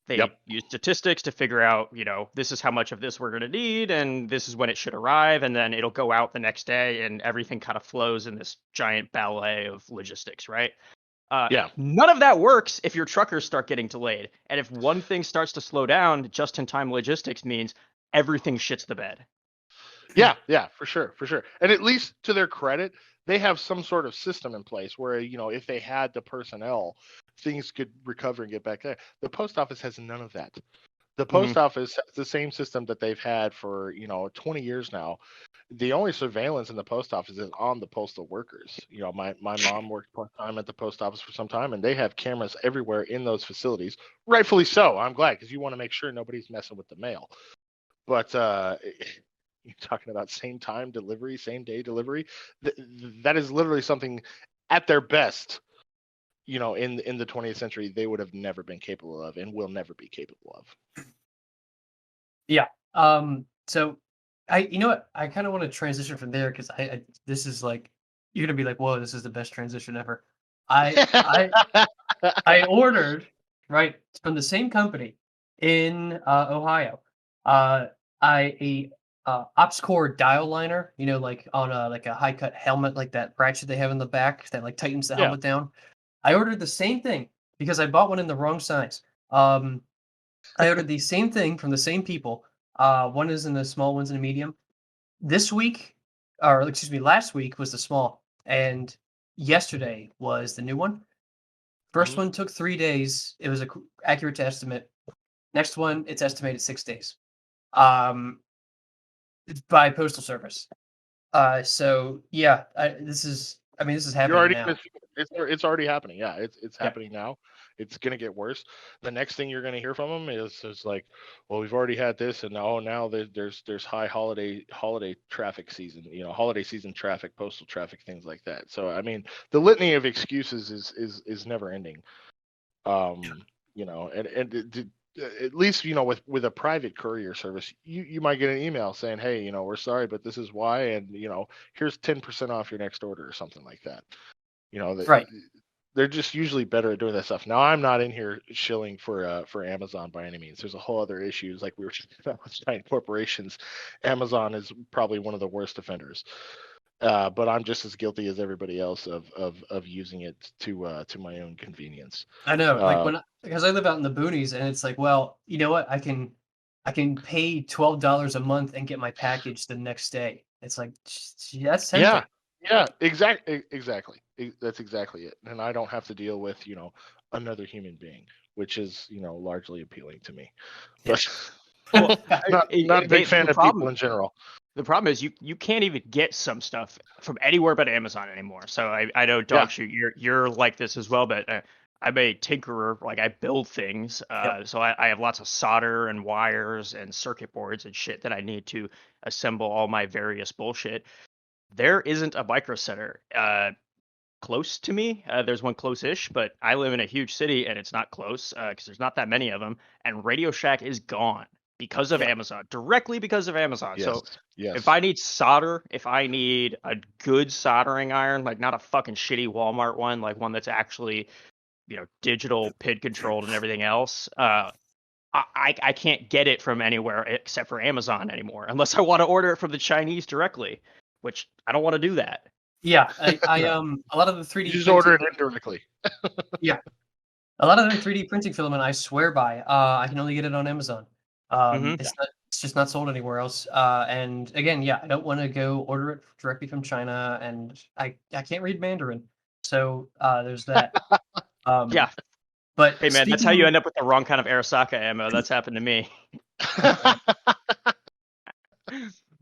they use statistics to figure out, this is how much of this we're going to need, and this is when it should arrive, and then it'll go out the next day, and everything kind of flows in this giant ballet of logistics, right? None of that works if your truckers start getting delayed. And if one thing starts to slow down, just-in-time logistics means everything shits the bed. Yeah, for sure. And at least to their credit, they have some sort of system in place where, if they had the personnel, things could recover and get back there. The post office has none of that. The post office has the same system that they've had for, 20 years now. The only surveillance in the post office is on the postal workers. My mom worked part-time at the post office for some time, and they have cameras everywhere in those facilities. Rightfully so. I'm glad, because you want to make sure nobody's messing with the mail. But you're talking about same time delivery, same day delivery. That is literally something at their best, in the 20th century, they would have never been capable of and will never be capable of. Yeah. So I kind of want to transition from there, because I this is like, you're going to be like, whoa, this is the best transition ever. I ordered, right, from the same company in Ohio, a OpsCore dial liner, like on a high cut helmet, like that ratchet they have in the back that like tightens the helmet down. I ordered the same thing because I bought one in the wrong size. I ordered the same thing from the same people. One is in the small, one's in the medium. Last week was the small, and yesterday was the new one. First one took 3 days. It was accurate to estimate. Next one, it's estimated 6 days. By postal service. So yeah, this is happening now. It's already happening. Yeah, it's happening now. It's gonna get worse. The next thing you're gonna hear from them is like, well, we've already had this, and now there's high holiday traffic season, holiday season traffic, postal traffic, things like that. So I mean, the litany of excuses is never ending. At least with a private courier service, you might get an email saying, hey, we're sorry, but this is why, and here's 10% off your next order or something like that. Right. They're just usually better at doing that stuff. Now, I'm not in here shilling for Amazon by any means. There's a whole other issues, like we were talking about with giant corporations. Amazon is probably one of the worst offenders. But I'm just as guilty as everybody else of using it to my own convenience. I know, because I live out in the boonies, and it's like, well, you know what? I can pay $12 a month and get my package the next day. It's like, that's tempting. Yeah, exactly. That's exactly it. And I don't have to deal with another human being, which is largely appealing to me. But not a big fan of people in general. The problem is you can't even get some stuff from anywhere but Amazon anymore. So I know, Dogshoot, you're like this as well, but I'm a tinkerer. Like, I build things. So I have lots of solder and wires and circuit boards and shit that I need to assemble all my various bullshit. There isn't a micro center close to me. There's one close-ish, but I live in a huge city and it's not close because there's not that many of them. And Radio Shack is gone because of Amazon, directly because of Amazon. So if I need solder, if I need a good soldering iron, like not a fucking shitty Walmart one, like one that's actually, digital PID controlled and everything else, I can't get it from anywhere except for Amazon anymore, unless I want to order it from the Chinese directly, which I don't want to do that. Yeah, I a lot of the 3D. You just order it indirectly. Yeah, a lot of the 3D printing filament I swear by, I can only get it on Amazon. It's just not sold anywhere else. And again, yeah, I don't want to go order it directly from China, and I can't read Mandarin, so there's that. Um, Yeah. but Hey man, that's how you speaking, end up with the wrong kind of Arasaka ammo. That's happened to me.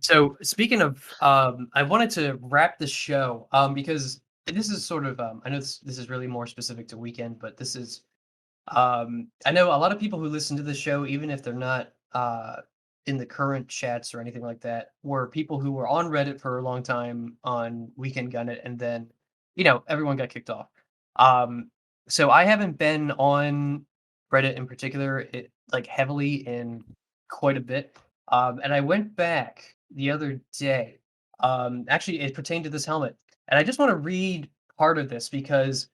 so speaking of, I wanted to wrap the show because this is sort of I know this is really more specific to Weekend, but this is I know a lot of people who listen to the show, even if they're not in the current chats or anything like that, were people who were on Reddit for a long time on Weekend Gun It, and then everyone got kicked off. Um, so I haven't been on Reddit in particular, like heavily in quite a bit. And I went back the other day. Actually, it pertained to this helmet, and I just want to read part of this because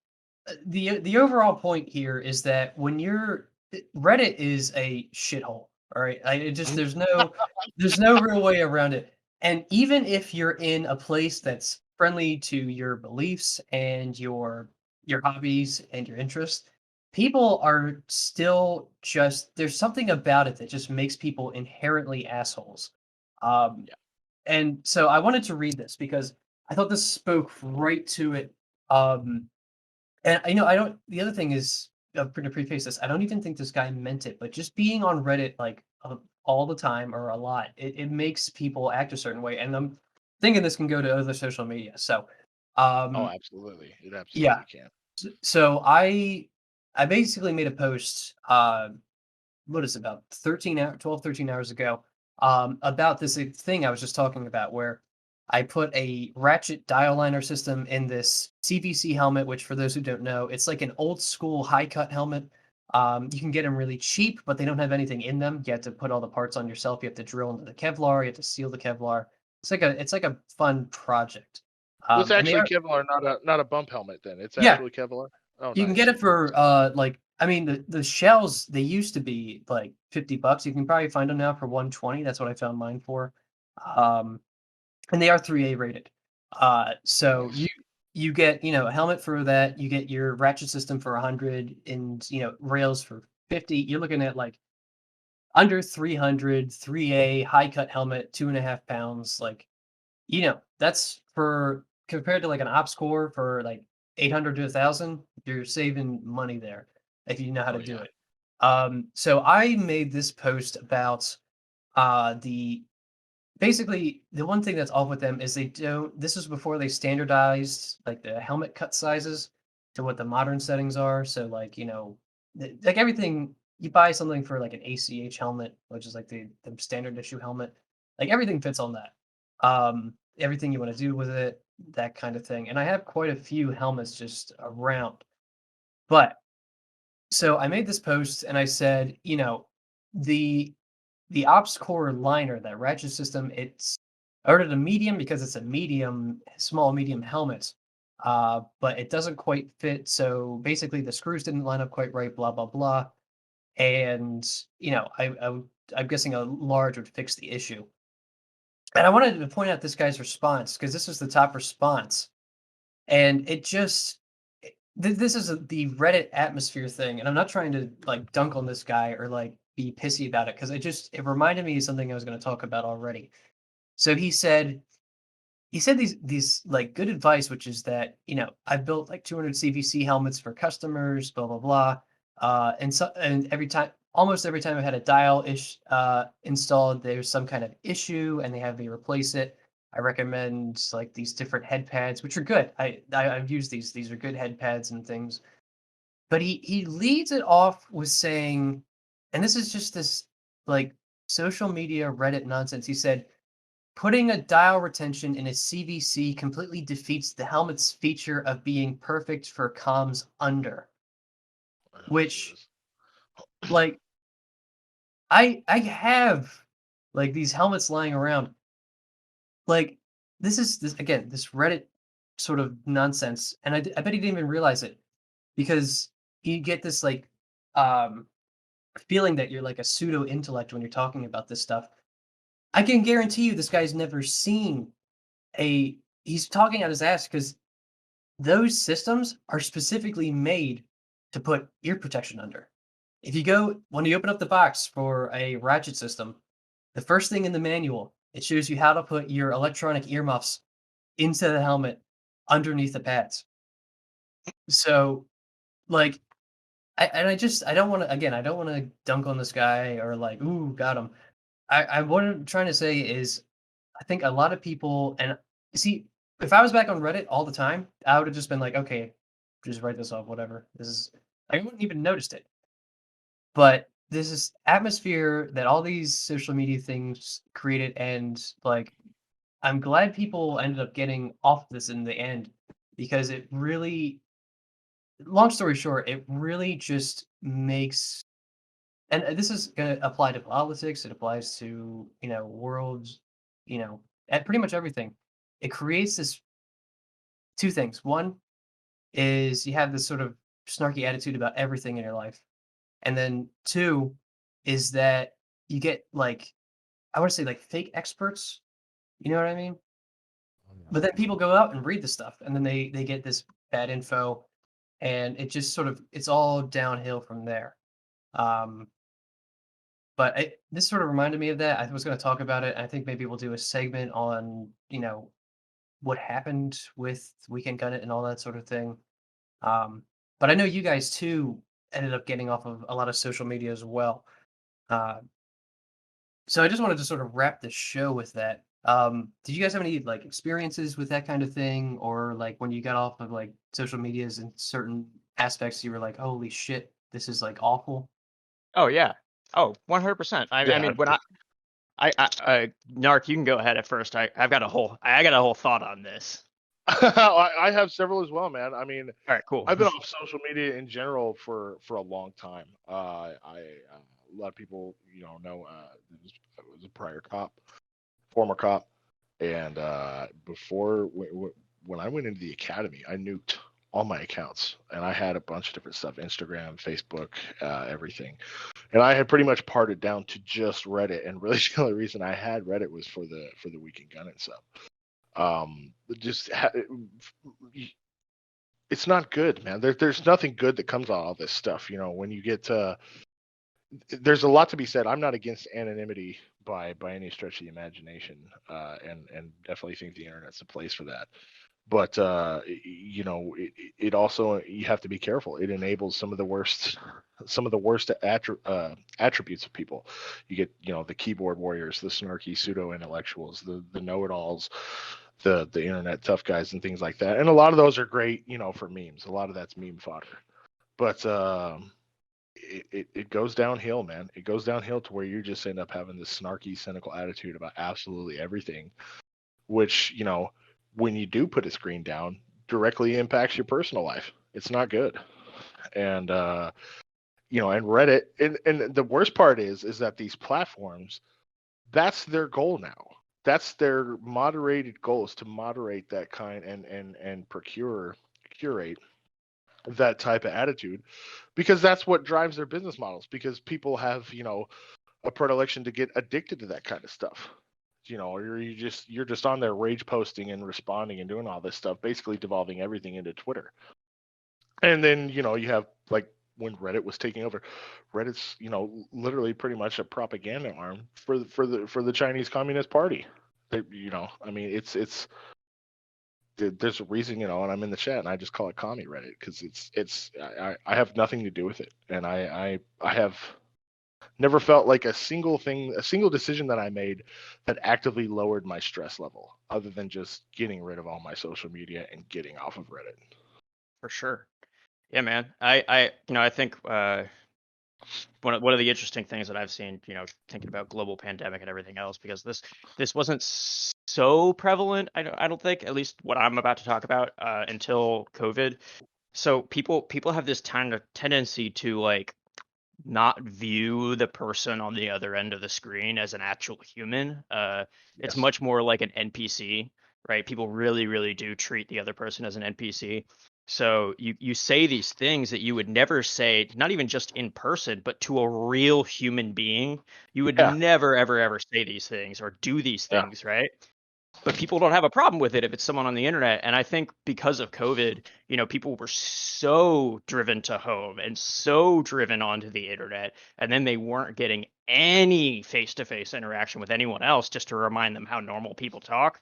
the overall point here is that when Reddit is a shithole, all right? It just there's no real way around it. And even if you're in a place that's friendly to your beliefs and your hobbies and your interests, people are still just there's something about it that just makes people inherently assholes. Um, Yeah. and so I wanted to read this because I thought this spoke right to it. And I don't. The other thing is, to preface this, I don't even think this guy meant it, but just being on Reddit like all the time or a lot, it makes people act a certain way. And I'm thinking this can go to other social media. So, Oh, um, absolutely. It yeah. absolutely can. So I basically made a post. What is it, about 13 hours ago, about this thing I was just talking about, where I put a ratchet dial liner system in this CVC helmet, which for those who don't know, it's like an old school high cut helmet. You can get them really cheap, but they don't have anything in them. You have to put all the parts on yourself. You have to drill into the Kevlar. You have to seal the Kevlar. It's like a fun project. So it's And they actually are, Kevlar, not a bump helmet. Then it's yeah, actually Kevlar. Oh, you can get nice. it for like I mean the shells, they used to be like $50. You can probably find them now for 120. That's what I found mine for. Um and they are 3A rated. So Nice. you get, a helmet for that, you get your ratchet system for 100 and rails for 50. You're looking at like under 300, 3A high cut helmet, 2.5 pounds, like that's for compared to like an ops core for like 800 to 1,000, you're saving money there if you know how to Oh do yeah. it. So I made this post about the basically the one thing that's off with them is they don't. This is before they standardized like the helmet cut sizes to what the modern settings are. So like like everything you buy something for like an ACH helmet, which is like the standard issue helmet, like everything fits on that. Everything you want to do with it, that kind of thing. And I have quite a few helmets just around. But so I made this post and I said, the the ops core liner, that ratchet system, it's ordered a medium because it's a small medium helmet. But it doesn't quite fit. So basically the screws didn't line up quite right, blah, blah, blah. And, I'm guessing a large would fix the issue. And I wanted to point out this guy's response because this is the top response. And it just this is the Reddit atmosphere thing, and I'm not trying to like dunk on this guy or like be pissy about it because it reminded me of something I was going to talk about already. So he said these like good advice, which is that I've built like 200 CVC helmets for customers, blah blah blah, and almost every time I've had a dial installed, there's some kind of issue, and they have me replace it. I recommend like these different head pads, which are good. I've used these. These are good head pads and things. But he leads it off with saying, and this is just this like social media Reddit nonsense. He said, putting a dial retention in a CVC completely defeats the helmet's feature of being perfect for comms under, Oh, which Jesus. like I have like these helmets lying around. Like this is this again, this Reddit sort of nonsense, and I bet he didn't even realize it because you get this like um feeling that you're like a pseudo intellect when you're talking about this stuff. I can guarantee you this guy's never seen a he's talking out his ass because those systems are specifically made to put ear protection under. If you go when you open up the box for a ratchet system, The first thing in the manual, it shows you how to put your electronic earmuffs into the helmet underneath the pads. So, like, I don't wanna again, I don't wanna dunk on this guy or like, "Ooh, got him." What I'm trying to say is, I think a lot of people and see, if I was back on Reddit all the time, I would've just been like, "Okay, just write this off, whatever. This is" I wouldn't even noticed it. But there's this atmosphere that all these social media things created, and, like, I'm glad people ended up getting off this in the end because it really long story short, it really just makes and this is gonna apply to politics, it applies to, worlds, at pretty much everything. It creates this 2 things. One is you have this sort of snarky attitude about everything in your life. And then 2 is that you get, like, I wanna say, like, fake experts, you know what I mean? But then people go out and read the stuff, and then they get this bad info, and it just sort of it's all downhill from there. Um, but this sort of reminded me of that. I was gonna talk about it. I think maybe we'll do a segment on, what happened with Weekend Gun It and all that sort of thing. Um, but I know you guys too ended up getting off of a lot of social media as well. Uh, so I just wanted to sort of wrap the show with that. Did you guys have any like experiences with that kind of thing, or like when you got off of like social medias in certain aspects, you were like, "Holy shit, this is like awful." Oh yeah. Oh, 100%. I Yeah. mean, when Narc, you can go ahead at first. I've got I got a whole thought on this. I have several as well, man. I mean, All right, cool. I've been off social media in general for a long time. A lot of people, know I was a prior cop, former cop, and before when I went into the academy, I nuked all my accounts, and I had a bunch of different stuff: Instagram, Facebook, everything. And I had pretty much parted down to just Reddit, and really the only reason I had Reddit was for the Weekend Gun and stuff. Just it's not good, man. There's nothing good that comes out of all this stuff. When you get there's a lot to be said. I'm not against anonymity by any stretch of the imagination, and definitely think the internet's the place for that. But it also, you have to be careful. It enables some of the worst attributes of people. You get the keyboard warriors, the snarky pseudo intellectuals, the know-it-alls, the internet tough guys and things like that. And a lot of those are great, for memes. A lot of that's meme fodder. But it goes downhill, man. It goes downhill to where you just end up having this snarky, cynical attitude about absolutely everything, which, when you do put a screen down, directly impacts your personal life. It's not good. And and Reddit, and the worst part is that these platforms, that's their goal now. That's their moderated goal, is to moderate that kind and curate that type of attitude, because that's what drives their business models, because people have a predilection to get addicted to that kind of stuff, or you're just on there rage posting and responding and doing all this stuff, basically devolving everything into Twitter. And then you have, like, when Reddit was taking over, Reddit's literally pretty much a propaganda arm for the Chinese Communist Party. I mean, it's there's a reason, and I'm in the chat and I just call it Commie Reddit, because I have nothing to do with it, and I have never felt like a single decision that I made that actively lowered my stress level, other than just getting rid of all my social media and getting off of Reddit. For sure. Yeah, man. I think one of the interesting things that I've seen, thinking about global pandemic and everything else, because this wasn't so prevalent, I don't think, at least what I'm about to talk about, until COVID. So people have this kind of tendency to like not view the person on the other end of the screen as an actual human. It's Yes. much more like an NPC, right? People really, really do treat the other person as an NPC. So you say these things that you would never say, not even just in person, but to a real human being. You would Yeah. never, ever, ever say these things or do these Yeah. things, right? But people don't have a problem with it if it's someone on the internet. And I think because of COVID, people were so driven to home and so driven onto the internet, and then they weren't getting any face-to-face interaction with anyone else just to remind them how normal people talk.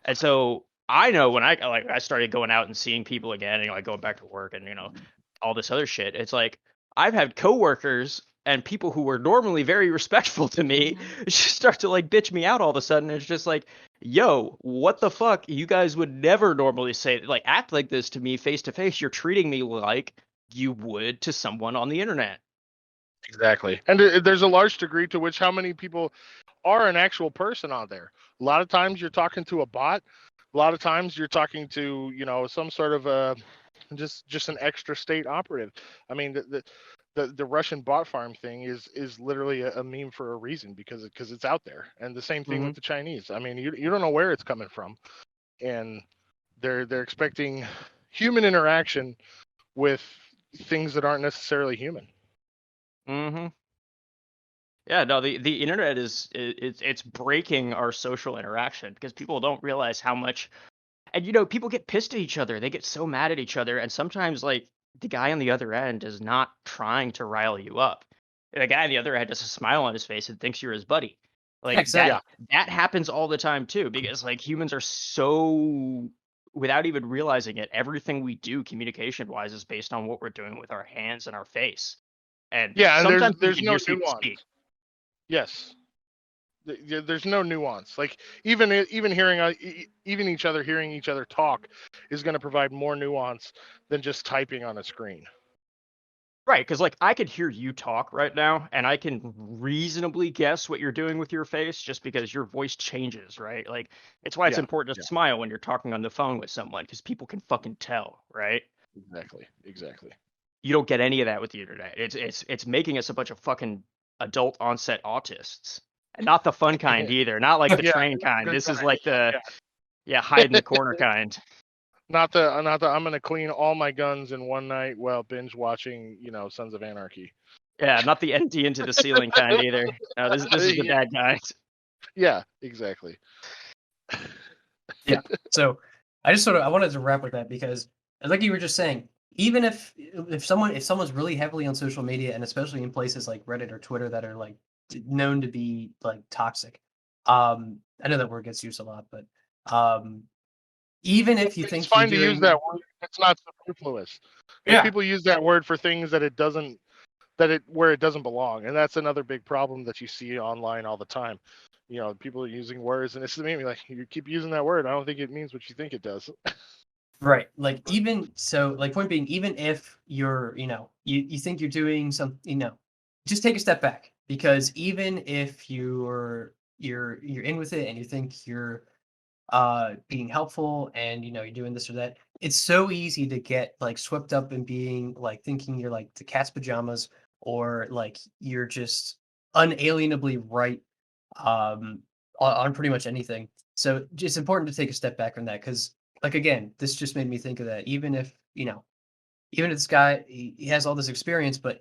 And so I know when I started going out and seeing people again, and going back to work and all this other shit, it's like I've had coworkers and people who were normally very respectful to me just start to bitch me out all of a sudden. It's just like, yo, what the fuck? You guys would never normally say act like this to me face to face. You're treating me like you would to someone on the internet. Exactly. And there's a large degree to which how many people are an actual person on there. A lot of times you're talking to a bot. A lot of times you're talking to, some sort of just an extra state operative. I mean, the Russian bot farm thing is literally a meme for a reason because it's out there. And the same thing with the Chinese. I mean, you don't know where it's coming from, and they're expecting human interaction with things that aren't necessarily human. Mm-hmm. Yeah, no, the internet it's breaking our social interaction because people don't realize how much, and people get pissed at each other. They get so mad at each other, and sometimes the guy on the other end is not trying to rile you up. The guy on the other end has a smile on his face and thinks you're his buddy. Exactly. That happens all the time too, because humans are so, without even realizing it, everything we do communication wise is based on what we're doing with our hands and our face. And yeah, and sometimes there's no people nuance. speak. Yes. There's no nuance. Even each other hearing each other talk is going to provide more nuance than just typing on a screen. Right, because I could hear you talk right now, and I can reasonably guess what you're doing with your face just because your voice changes, right? It's why it's important to smile when you're talking on the phone with someone, because people can fucking tell, right? Exactly. You don't get any of that with the internet. It's making us a bunch of fucking adult onset autists, and not the fun kind either. Not the train kind. This is the hide in the corner kind. Not the I'm gonna clean all my guns in one night while binge watching, Sons of Anarchy. Yeah, not the empty into the ceiling kind either. No, this is the bad kind. Yeah, exactly. Yeah. So I wanted to wrap with that because, like you were just saying, even if someone's really heavily on social media, and especially in places like Reddit or Twitter that are known to be toxic, I know that word gets used a lot, but even if you think it's fine to use that word, it's not superfluous. Yeah. People use that word for things that where it doesn't belong, and that's another big problem that you see online all the time. People are using words, and it's maybe you keep using that word. I don't think it means what you think it does. Right. Even so, point being, even if you're, you think you're doing something, just take a step back, because even if you're in with it and you think you're being helpful and you're doing this or that, it's so easy to get swept up in being thinking you're the cat's pajamas, or you're just unalienably right on pretty much anything. So it's important to take a step back from that, because again, this just made me think of that. Even if this guy, he has all this experience, but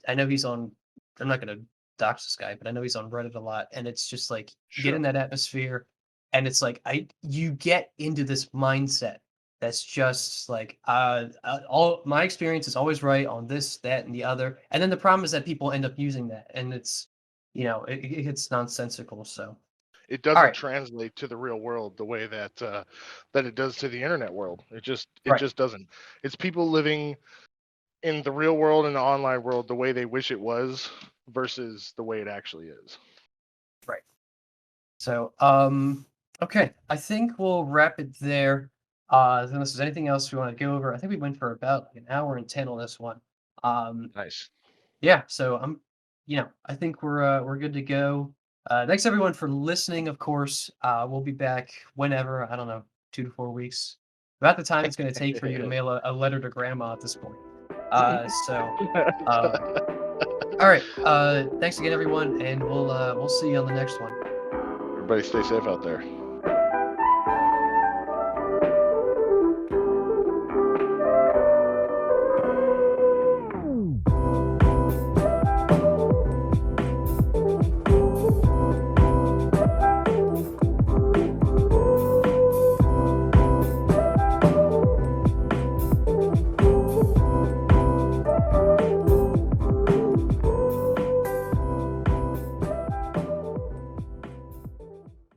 I know he's on, I'm not going to dox this guy, but I know he's on Reddit a lot, and it's just you get in that atmosphere, and it's you get into this mindset that's just all my experience is always right on this, that, and the other. And then the problem is that people end up using that, and it's, it gets nonsensical. So it doesn't translate to the real world the way that it does to the internet world. It just doesn't. It's people living in the real world and the online world the way they wish it was versus the way it actually is. Right. So okay, I think we'll wrap it there. Unless there's anything else we want to go over. I think we went for about an hour and 10 on this one. Nice. Yeah, so I think we're good to go. Thanks everyone for listening. Of course, we'll be back whenever. I don't know, 2 to 4 weeks. About the time it's going to take for you to mail a letter to grandma at this point. All right. Thanks again, everyone, and we'll see you on the next one. Everybody, stay safe out there.